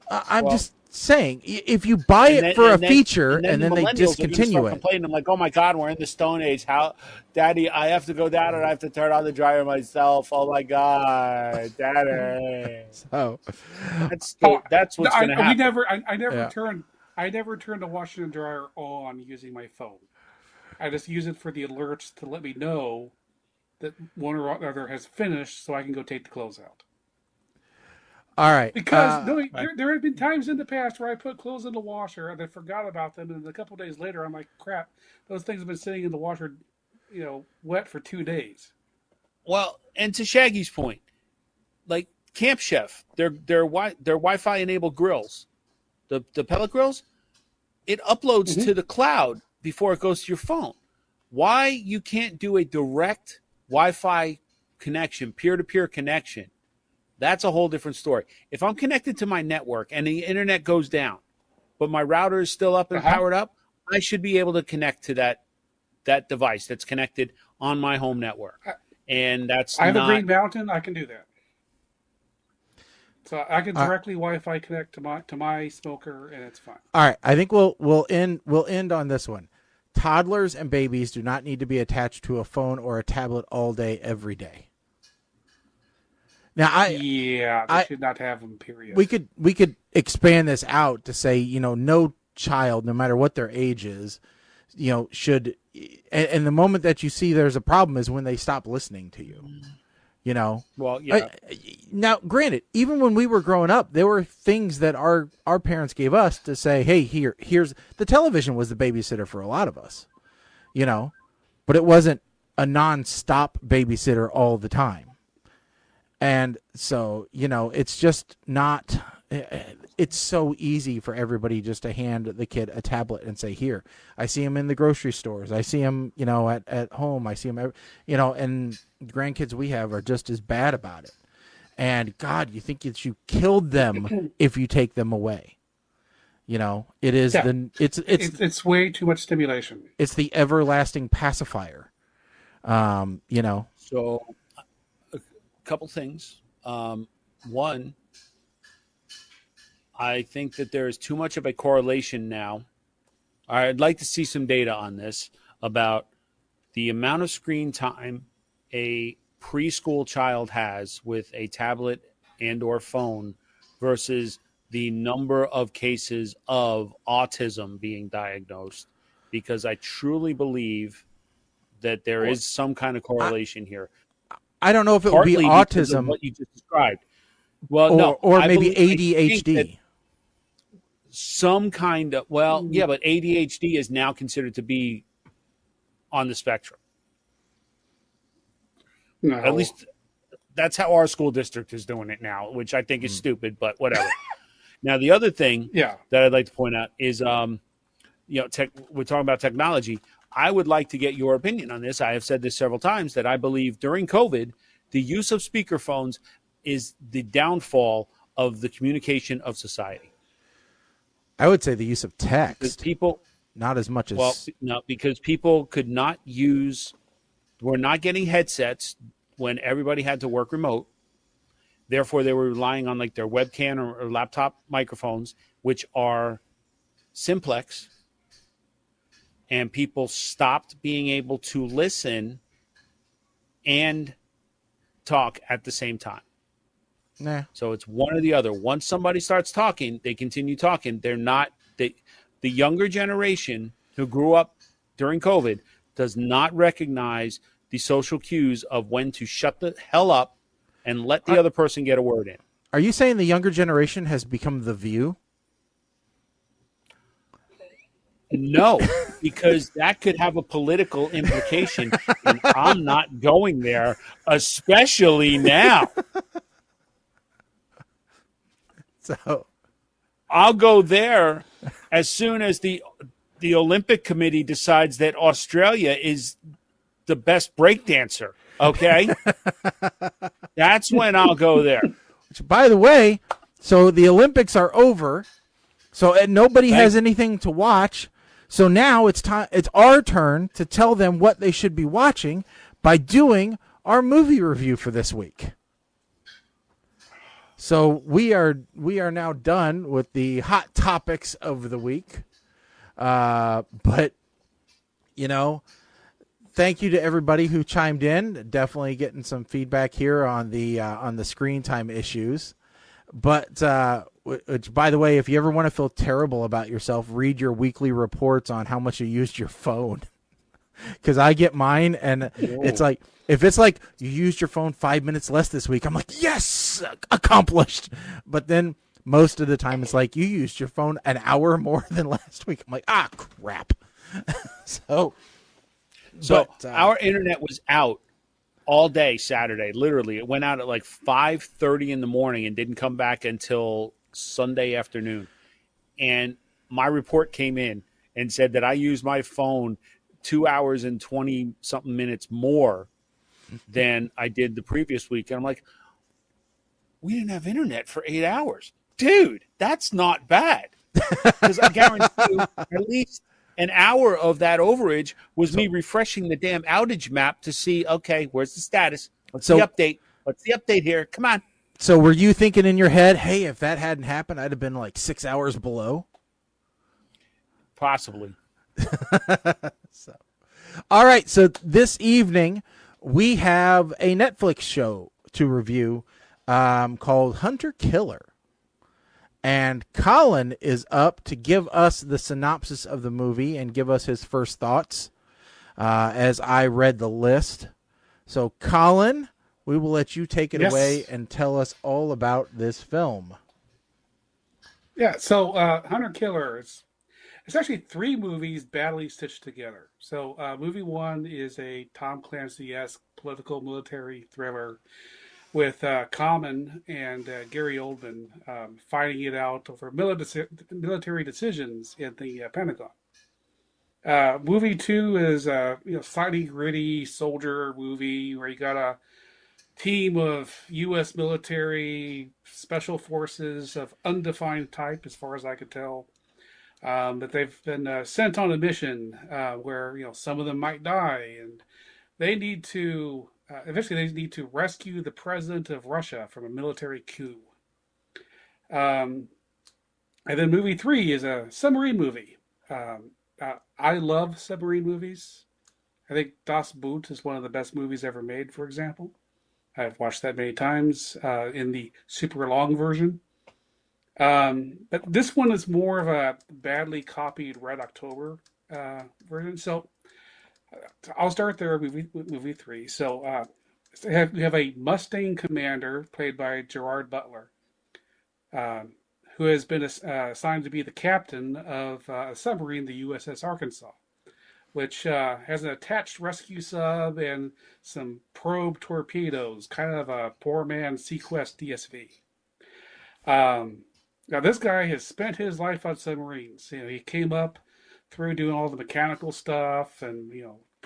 I'm just saying, if you buy it for a feature and then they discontinue it. I'm like, oh my God, we're in the Stone Age. How, Daddy, I have to go down and I have to turn on the dryer myself. Oh my God, Daddy. So that's what's going to happen. I never turned the washer and dryer on using my phone. I just use it for the alerts to let me know that one or other has finished so I can go take the clothes out. All right. Because there have been times in the past where I put clothes in the washer and I forgot about them, and a couple of days later I'm like, crap, those things have been sitting in the washer, wet for 2 days. Well, and to Shaggy's point, like Camp Chef, their Wi-Fi enabled grills, the pellet grills, it uploads to the cloud before it goes to your phone. Why you can't do a direct Wi-Fi connection, peer-to-peer connection? That's a whole different story. If I'm connected to my network and the internet goes down, but my router is still up and powered up, I should be able to connect to that device that's connected on my home network. And that's I have a Green Mountain. I can do that. So I can directly Wi-Fi connect to my smoker, and it's fine. All right, I think we'll end on this one. Toddlers and babies do not need to be attached to a phone or a tablet all day, every day. Now, they should not have them. Period. We could expand this out to say, no child, no matter what their age is, should. And the moment that you see there's a problem is when they stop listening to you. Well, yeah. Now, granted, even when we were growing up, there were things that our parents gave us to say, hey, here's the television was the babysitter for a lot of us, but it wasn't a nonstop babysitter all the time. And so, it's just not, it's so easy for everybody just to hand the kid a tablet and say, here, I see him in the grocery stores. I see him, at home. I see him, and the grandkids we have are just as bad about it. And God, you think you killed them if you take them away. It is it's way too much stimulation. It's the everlasting pacifier. So a couple things. One, I think that there is too much of a correlation now. I'd like to see some data on this about the amount of screen time a preschool child has with a tablet and or phone versus the number of cases of autism being diagnosed, because I truly believe that there is some kind of correlation here. I don't know if it would be Partly because of autism what you just described. Well, no, or I maybe I think that ADHD. some kind of, well, yeah, but ADHD is now considered to be on the spectrum. No. At least that's how our school district is doing it now, which I think is stupid, but whatever. Now, the other thing Yeah. that I'd like to point out is, we're talking about technology. I would like to get your opinion on this. I have said this several times that I believe during COVID, the use of speakerphones is the downfall of the communication of society. I would say the use of Because text, people, not as much as well, no, because people could not use, were not getting headsets when everybody had to work remote. Therefore, they were relying on like their webcam or laptop microphones, which are simplex. And people stopped being able to listen and talk at the same time. nah. So it's one or the other. Once somebody starts talking, they continue talking. They're not the younger generation who grew up during COVID does not recognize the social cues of when to shut the hell up and let the other person get a word in. Are you saying the younger generation has become the View? No, because that could have a political implication, and I'm not going there, especially now. So I'll go there as soon as the Olympic Committee decides that Australia is the best breakdancer. Okay, that's when I'll go there. which, by the way, so the Olympics are over, so nobody has anything to watch. So now it's time. It's our turn to tell them what they should be watching by doing our movie review for this week. So we are now done with the hot topics of the week. But thank you to everybody who chimed in. Definitely getting some feedback here on the screen time issues. But which, by the way, if you ever want to feel terrible about yourself, read your weekly reports on how much you used your phone. Because I get mine, and it's like, if it's like you used your phone 5 minutes less this week, I'm like, yes, accomplished. But then most of the time it's like you used your phone an hour more than last week. I'm like, crap. So our internet was out all day Saturday. Literally, it went out at like 5:30 in the morning and didn't come back until Sunday afternoon. And my report came in and said that I used my phone 2 hours and 20 something minutes more than I did the previous week. And I'm like, we didn't have internet for 8 hours. Dude, that's not bad. Because I guarantee you at least an hour of that overage was me refreshing the damn outage map to see, okay, where's the status? What's the update? What's the update here? Come on. So were you thinking in your head, hey, if that hadn't happened, I'd have been like 6 hours below? Possibly. All right, so this evening we have a Netflix show to review called Hunter Killer. And Colin is up to give us the synopsis of the movie and give us his first thoughts as I read the list. So, Colin, we will let you take it away and tell us all about this film. Yeah, so Hunter Killer, it's actually three movies badly stitched together. So movie one is a Tom Clancy-esque political military thriller with Common and Gary Oldman fighting it out over military decisions in the Pentagon. Movie two is slightly gritty soldier movie where you got a team of U.S. military special forces of undefined type, as far as I could tell, that they've been sent on a mission where some of them might die, and they need to eventually they need to rescue the president of Russia from a military coup. And then movie three is a submarine movie. I love submarine movies. I think Das Boot is one of the best movies ever made, for example. I've watched that many times in the super long version. But this one is more of a badly copied Red October version. So I'll start there with movie three. So we have a Mustang commander played by Gerard Butler, who has been assigned to be the captain of a submarine, the USS Arkansas, which has an attached rescue sub and some probe torpedoes, kind of a poor man's Sequest DSV. Now, this guy has spent his life on submarines. He came up through doing all the mechanical stuff and,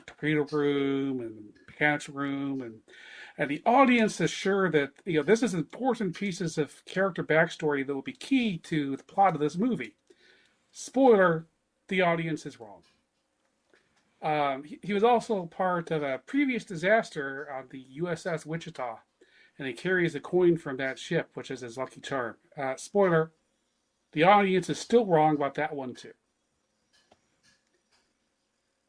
torpedo room and mechanics room. And the audience is sure that, this is important pieces of character backstory that will be key to the plot of this movie. Spoiler, the audience is wrong. He was also part of a previous disaster on the USS Wichita, and he carries a coin from that ship, which is his lucky charm. Spoiler, the audience is still wrong about that one too.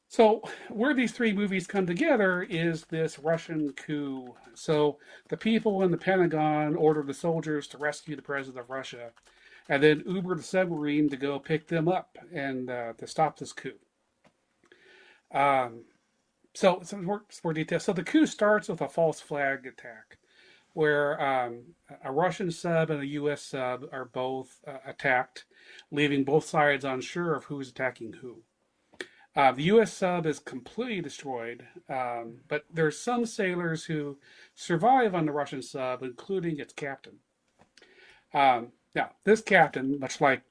So where these three movies come together is this Russian coup. So the people in the Pentagon order the soldiers to rescue the president of Russia, and then Uber the submarine to go pick them up and to stop this coup. So some more details. So the coup starts with a false flag attack, where a Russian sub and a U.S. sub are both attacked, leaving both sides unsure of who's attacking who. The U.S. sub is completely destroyed, but there's some sailors who survive on the Russian sub, including its captain. Now, this captain, much like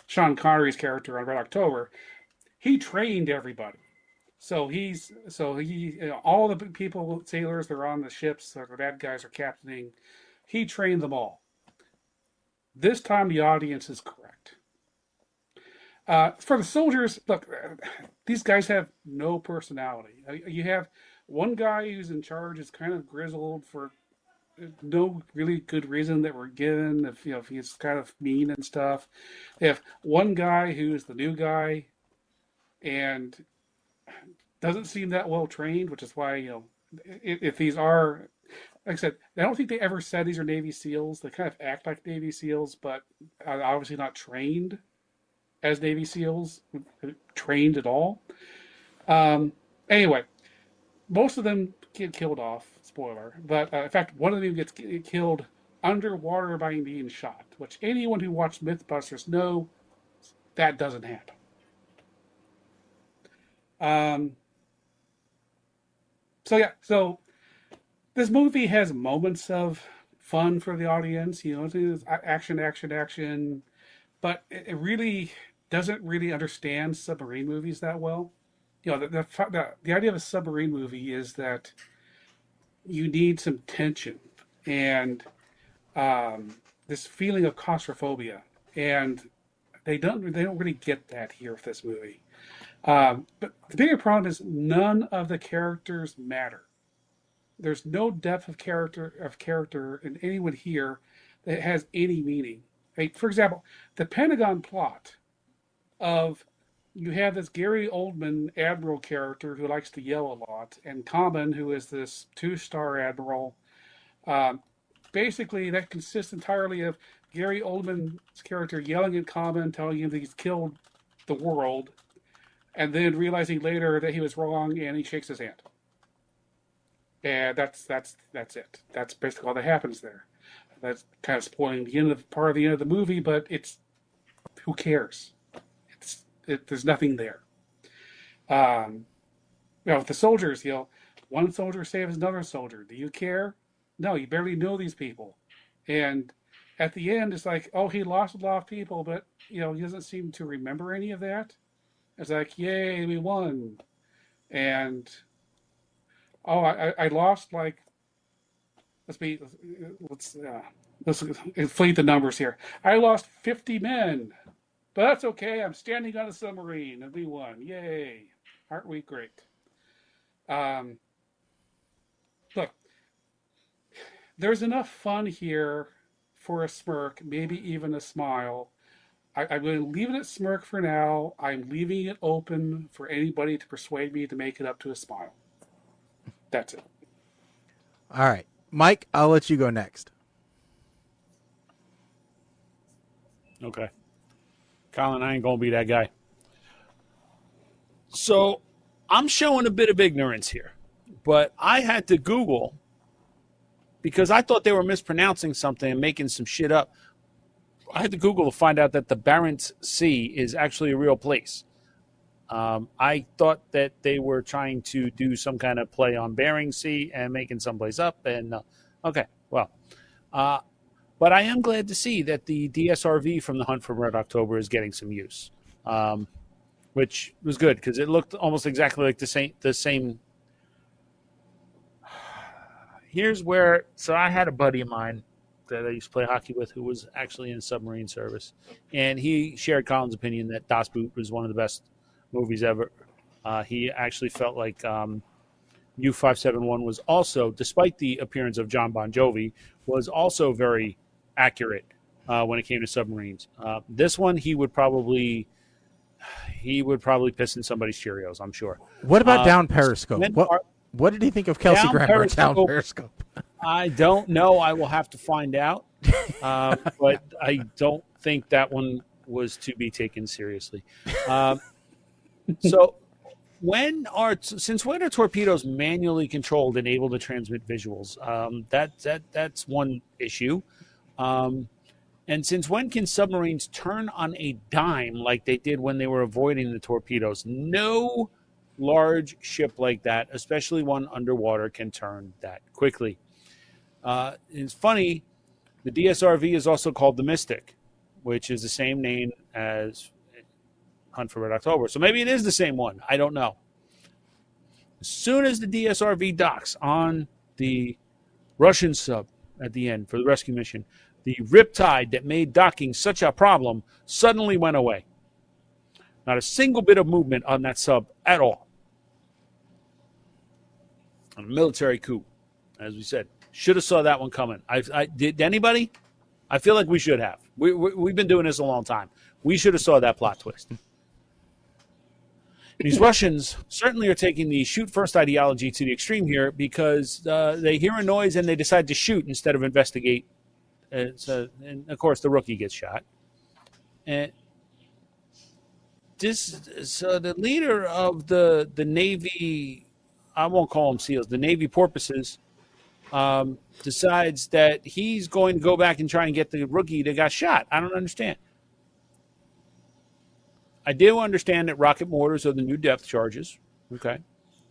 Sean Connery's character on Red October, he trained everybody. So all the people, sailors that are on the ships that the bad guys are captaining, he trained them all. This time the audience is correct. For the soldiers, look, these guys have no personality. You have one guy who's in charge is kind of grizzled for no really good reason that we're given. If he's kind of mean and stuff. They have one guy who's the new guy, and doesn't seem that well trained, which is why, if these are, like I said, I don't think they ever said these are Navy SEALs. They kind of act like Navy SEAls, but are obviously not trained as Navy SEAls, trained at all. Anyway, most of them get killed off, spoiler, but in fact, one of them gets killed underwater by being shot, which anyone who watched Mythbusters know that doesn't happen. So this movie has moments of fun for the audience, action, but it really doesn't really understand submarine movies that well. The idea of a submarine movie is that you need some tension and this feeling of claustrophobia, and they don't really get that here with this movie. But the bigger problem is none of the characters matter. There's no depth of character in anyone here that has any meaning. Like, for example, the Pentagon plot of you have this Gary Oldman admiral character who likes to yell a lot, and Common, who is this 2-star admiral. Basically, that consists entirely of Gary Oldman's character yelling at Common, telling him that he's killed the world, and then realizing later that he was wrong, and he shakes his hand. And that's it. That's basically all that happens there. That's kind of spoiling part of the end of the movie, but it's who cares? There's nothing there. With the soldiers, one soldier saves another soldier. Do you care? No, you barely know these people. And at the end, it's like, oh, he lost a lot of people, but he doesn't seem to remember any of that. It's like, yay, we won. And I lost let's inflate the numbers here. I lost 50 men, but that's okay. I'm standing on a submarine and we won. Yay. Aren't we great? Look, there's enough fun here for a smirk, maybe even a smile. I'm going to leave it at smirk for now. I'm leaving it open for anybody to persuade me to make it up to a smile. That's it. All right, Mike, I'll let you go next. Okay. Colin, I ain't going to be that guy. So I'm showing a bit of ignorance here, but I had to Google because I thought they were mispronouncing something and making some shit up. I had to Google to find out that the Barents Sea is actually a real place. I thought that they were trying to do some kind of play on Bering Sea and making someplace up. And okay, well, but I am glad to see that the DSRV from the Hunt for Red October is getting some use, which was good because it looked almost exactly like the same. Here's where, so I had a buddy of mine that I used to play hockey with who was actually in submarine service, and he shared Colin's opinion that Das Boot was one of the best movies ever. He actually felt like U-571 was also, despite the appearance of John Bon Jovi, was also very accurate when it came to submarines. This one, he would probably piss in somebody's Cheerios, I'm sure. What about Down Periscope? What did he think of Kelsey Grammer Down Periscope? I don't know. I will have to find out. But I don't think that one was to be taken seriously. So since when are torpedoes manually controlled and able to transmit visuals? That's one issue. And since when can submarines turn on a dime like they did when they were avoiding the torpedoes? No large ship like that, especially one underwater, can turn that quickly. It's funny, the DSRV is also called the Mystic, which is the same name as Hunt for Red October. So maybe it is the same one. I don't know. As soon as the DSRV docks on the Russian sub at the end for the rescue mission, the riptide that made docking such a problem suddenly went away. Not a single bit of movement on that sub at all. A military coup, as we said. Should have saw that one coming. Did anybody? I feel like we should have. We've been doing this a long time. We should have saw that plot twist. These Russians certainly are taking the shoot-first ideology to the extreme here because they hear a noise and they decide to shoot instead of investigate. And of course, the rookie gets shot. And so the leader of the Navy, I won't call them SEALs, the Navy porpoises, decides that he's going to go back and try and get the rookie that got shot. I don't understand. I do understand that rocket mortars are the new depth charges. Okay.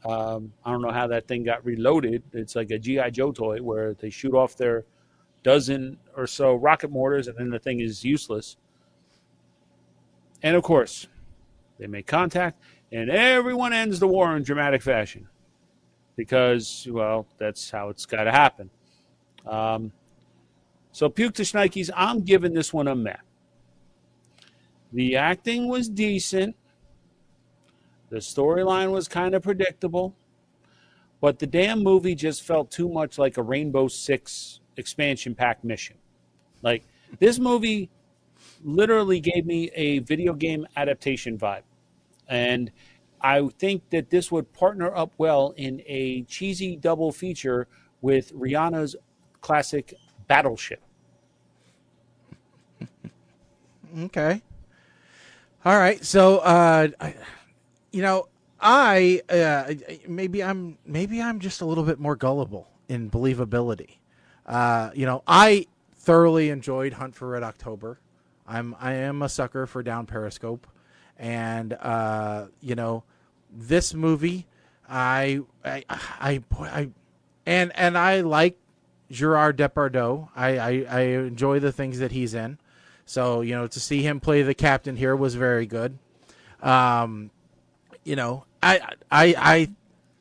I don't know how that thing got reloaded. It's like a G.I. Joe toy where they shoot off their dozen or so rocket mortars and then the thing is useless. And of course, they make contact and everyone ends the war in dramatic fashion because, well, that's how it's got to happen. So puke to Schneikes, I'm giving this one a meh. The acting was decent. The storyline was kind of predictable. But the damn movie just felt too much like a Rainbow Six expansion pack mission. Like, this movie literally gave me a video game adaptation vibe. And I think that this would partner up well in a cheesy double feature with Rihanna's classic Battleship. Okay. All right. So, maybe I'm just a little bit more gullible in believability. I thoroughly enjoyed Hunt for Red October. I am a sucker for Down Periscope, and this movie, I like Gerard Depardieu. I enjoy the things that he's in. So, to see him play the captain here was very good.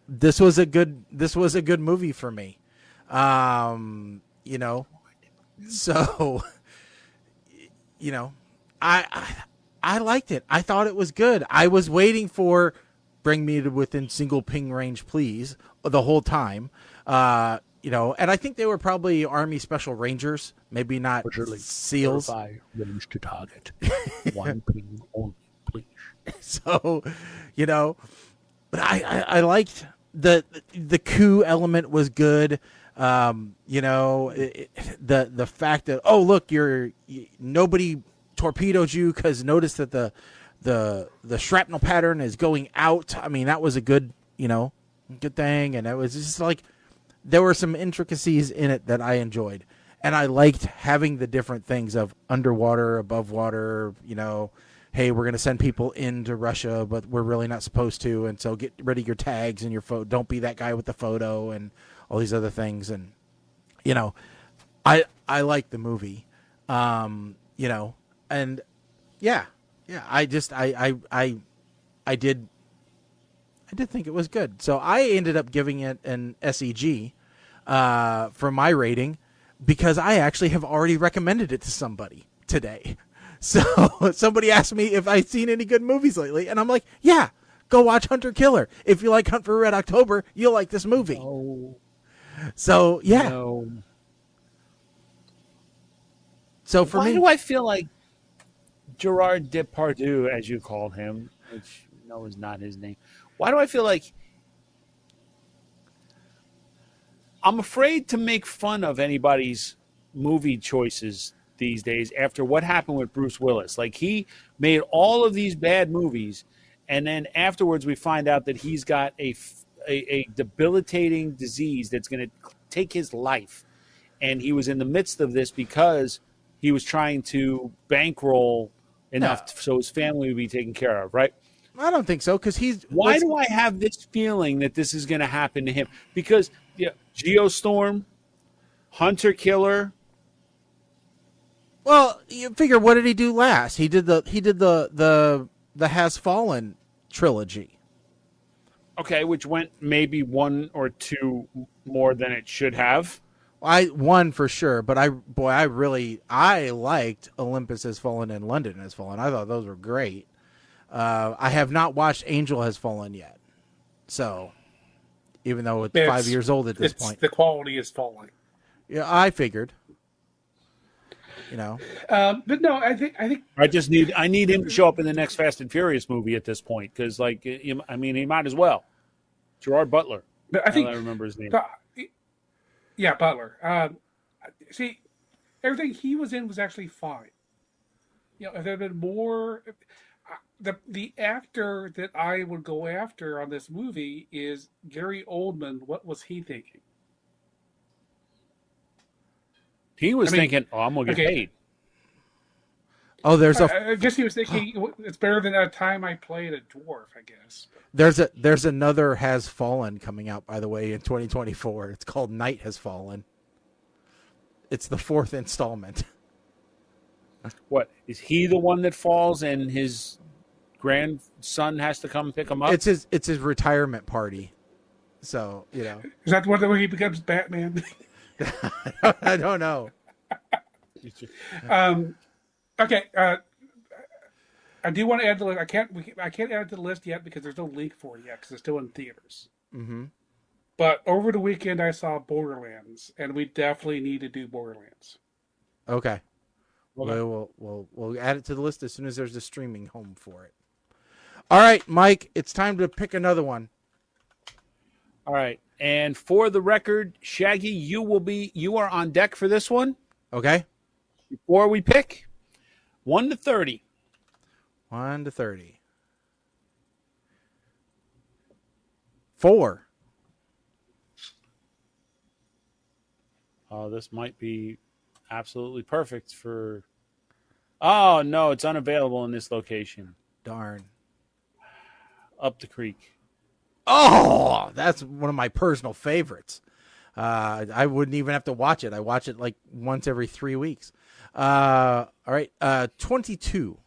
This was a good movie for me. So, I liked it. I thought it was good. I was waiting for bring me to within single ping range, please, the whole time. And I think they were probably Army Special Rangers, maybe not SEALs. Range to target. One ping only, please. So, but I liked the coup element was good. The fact that, oh, look, nobody torpedoed you because notice that the shrapnel pattern is going out. I mean, that was a good thing, and it was just like there were some intricacies in it that I enjoyed, and I liked having the different things of underwater, above water. Hey, we're going to send people into Russia, but we're really not supposed to, and so get rid of your tags and your photo. Don't be that guy with the photo and all these other things, and I like the movie, and yeah, I did think it was good, so I ended up giving it an SEG for my rating because I actually have already recommended it to somebody today. So somebody asked me if I'd seen any good movies lately, and I'm like, yeah, go watch Hunter Killer. If you like Hunt for Red October, you'll like this movie. Oh. So yeah. No. So for me, why do I feel like Gerard Depardieu, as you called him, which is not his name? Why do I feel like I'm afraid to make fun of anybody's movie choices these days after what happened with Bruce Willis? Like, he made all of these bad movies, and then afterwards we find out that he's got a debilitating disease that's going to take his life. And he was in the midst of this because he was trying to bankroll enough so his family would be taken care of, right? I don't think so, because Why do I have this feeling that this is going to happen to him? Because Geostorm, Hunter Killer. Well, you figure, what did he do last? He did the Has Fallen trilogy. Okay, which went maybe one or two more than it should have. One for sure, but I liked Olympus Has Fallen and London Has Fallen. I thought those were great. I have not watched Angel Has Fallen yet, so even though it's 5 years old at this point, the quality is falling. Yeah, I figured. But no, I think I need him to show up in the next Fast and Furious movie at this point, because he might as well. Gerard Butler. But I think I remember his name. Yeah, Butler. See, everything he was in was actually fine. If there had been more, the actor that I would go after on this movie is Gary Oldman. What was he thinking? He was thinking, I'm going to get paid. Oh, I guess he was thinking it's better than that time I played a dwarf, I guess. There's another Has Fallen coming out, by the way, in 2024. It's called Night Has Fallen. It's the 4th installment. What, is he the one that falls and his grandson has to come pick him up? It's his retirement party. So, Is that the one where he becomes Batman? I don't know. Okay. I do want to add the list. I can't add it to the list yet because there's no link for it yet because it's still in theaters. Mm-hmm. But over the weekend, I saw Borderlands, and we definitely need to do Borderlands. Okay. We'll add it to the list as soon as there's a streaming home for it. All right, Mike, it's time to pick another one. All right. And for the record, Shaggy, you are on deck for this one. Okay. Before we pick, 1 to 30. 1 to 30. 4. Oh, this might be absolutely perfect for... Oh, no, it's unavailable in this location. Darn. Up the creek. Oh, that's one of my personal favorites. I wouldn't even have to watch it. I watch it like once every 3 weeks. All right. 22.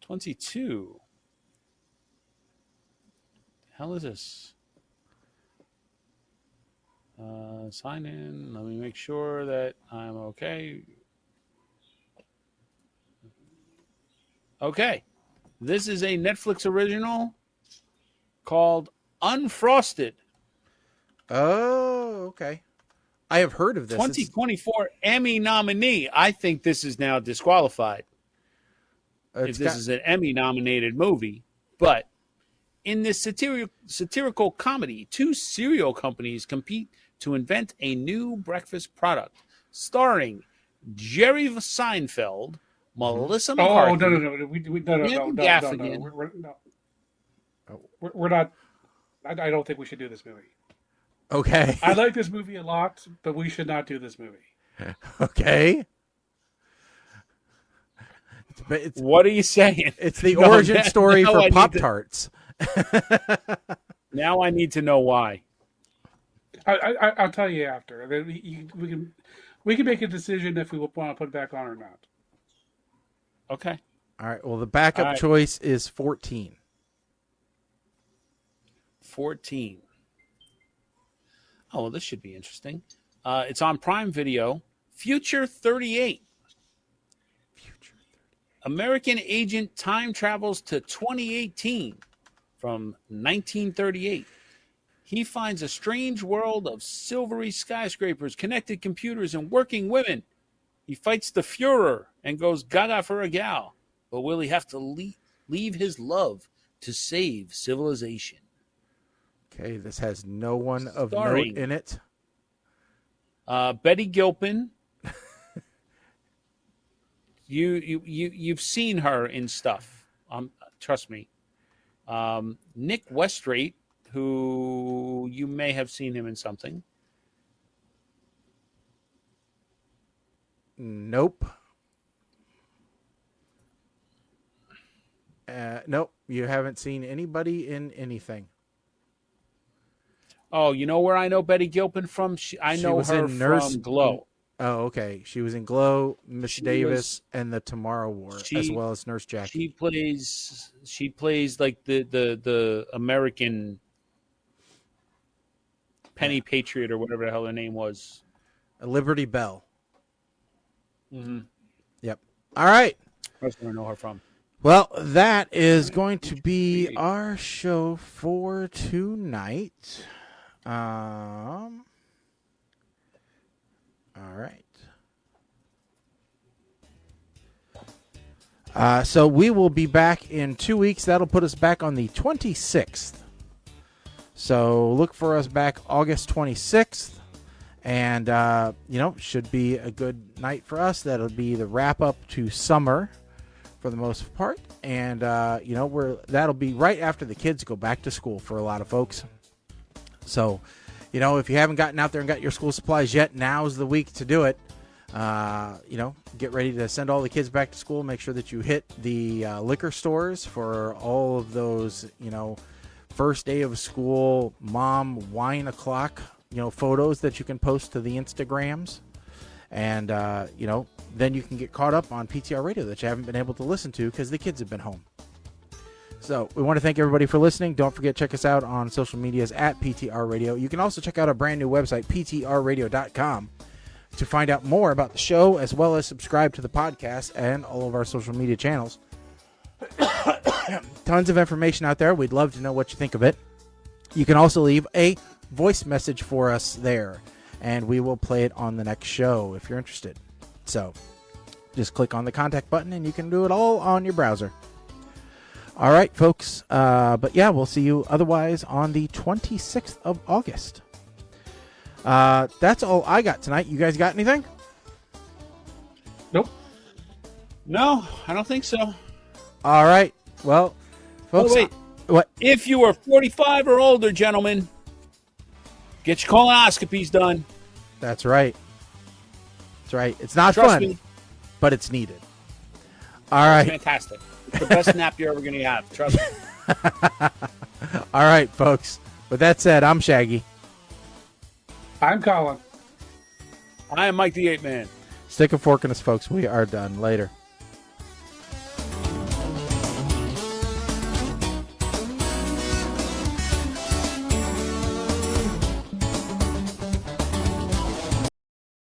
22. The hell is this? Sign in. Let me make sure that I'm okay. Okay. This is a Netflix original called Unfrosted. Oh, okay. I have heard of this. 2024 Emmy nominee. I think this is now disqualified if this is an Emmy-nominated movie. But in this satirical comedy, 2 cereal companies compete to invent a new breakfast product, starring Jerry Seinfeld, Melissa McCarthy, Jim Gaffigan. We're not. I don't think we should do this movie. Okay. I like this movie a lot, but we should not do this movie. Okay. What are you saying? It's the origin story for Pop-Tarts. Now I need to know why. I'll tell you after. We can make a decision if we want to put it back on or not. Okay. All right. Well, the backup choice is 14. 14. Oh, well, this should be interesting. It's on Prime Video. Future 38. American agent time travels to 2018 from 1938. He finds a strange world of silvery skyscrapers, connected computers, and working women. He fights the Fuhrer and goes gaga for a gal. But will he have to leave his love to save civilization? Okay, this has no one of Starring, note in it. Betty Gilpin. You've seen her in stuff. Trust me. Nick Westrate, who you may have seen him in something. Nope. Nope. You haven't seen anybody in anything. Oh, you know where I know Betty Gilpin from? I know her from Glow. Oh, okay. She was in Glow, Miss Davis, and The Tomorrow War, as well as Nurse Jackie. She plays like the American Penny Patriot or whatever the hell her name was. Liberty Bell. Mm-hmm. Yep. All right. That's where I know her from. Well, that is going to be our show for tonight. All right. So we will be back in 2 weeks. That'll put us back on the 26th. So look for us back August 26th. And, should be a good night for us. That'll be the wrap up to summer for the most part. And, that'll be right after the kids go back to school for a lot of folks. So, if you haven't gotten out there and got your school supplies yet, now's the week to do it. Get ready to send all the kids back to school. Make sure that you hit the liquor stores for all of those, first day of school, mom wine o'clock, photos that you can post to the Instagrams. And, then you can get caught up on PTR Radio that you haven't been able to listen to because the kids have been home. So we want to thank everybody for listening. Don't forget, check us out on social medias at PTR Radio. You can also check out our brand new website, ptrradio.com, to find out more about the show, as well as subscribe to the podcast and all of our social media channels. Tons of information out there. We'd love to know what you think of it. You can also leave a voice message for us there, and we will play it on the next show if you're interested. So just click on the contact button, and you can do it all on your browser. All right, folks. But yeah, we'll see you otherwise on the 26th of August. That's all I got tonight. You guys got anything? Nope. No, I don't think so. All right. Well, folks. Oh, wait. What? If you are 45 or older, gentlemen, get your colonoscopies done. That's right. That's right. It's not Trust fun, me. but it's needed. All right. It's fantastic. It's the best nap you're ever going to have. Trust me. All right, folks. With that said, I'm Shaggy. I'm Colin. I am Mike the Ape Man. Stick a fork in us, folks. We are done. Later.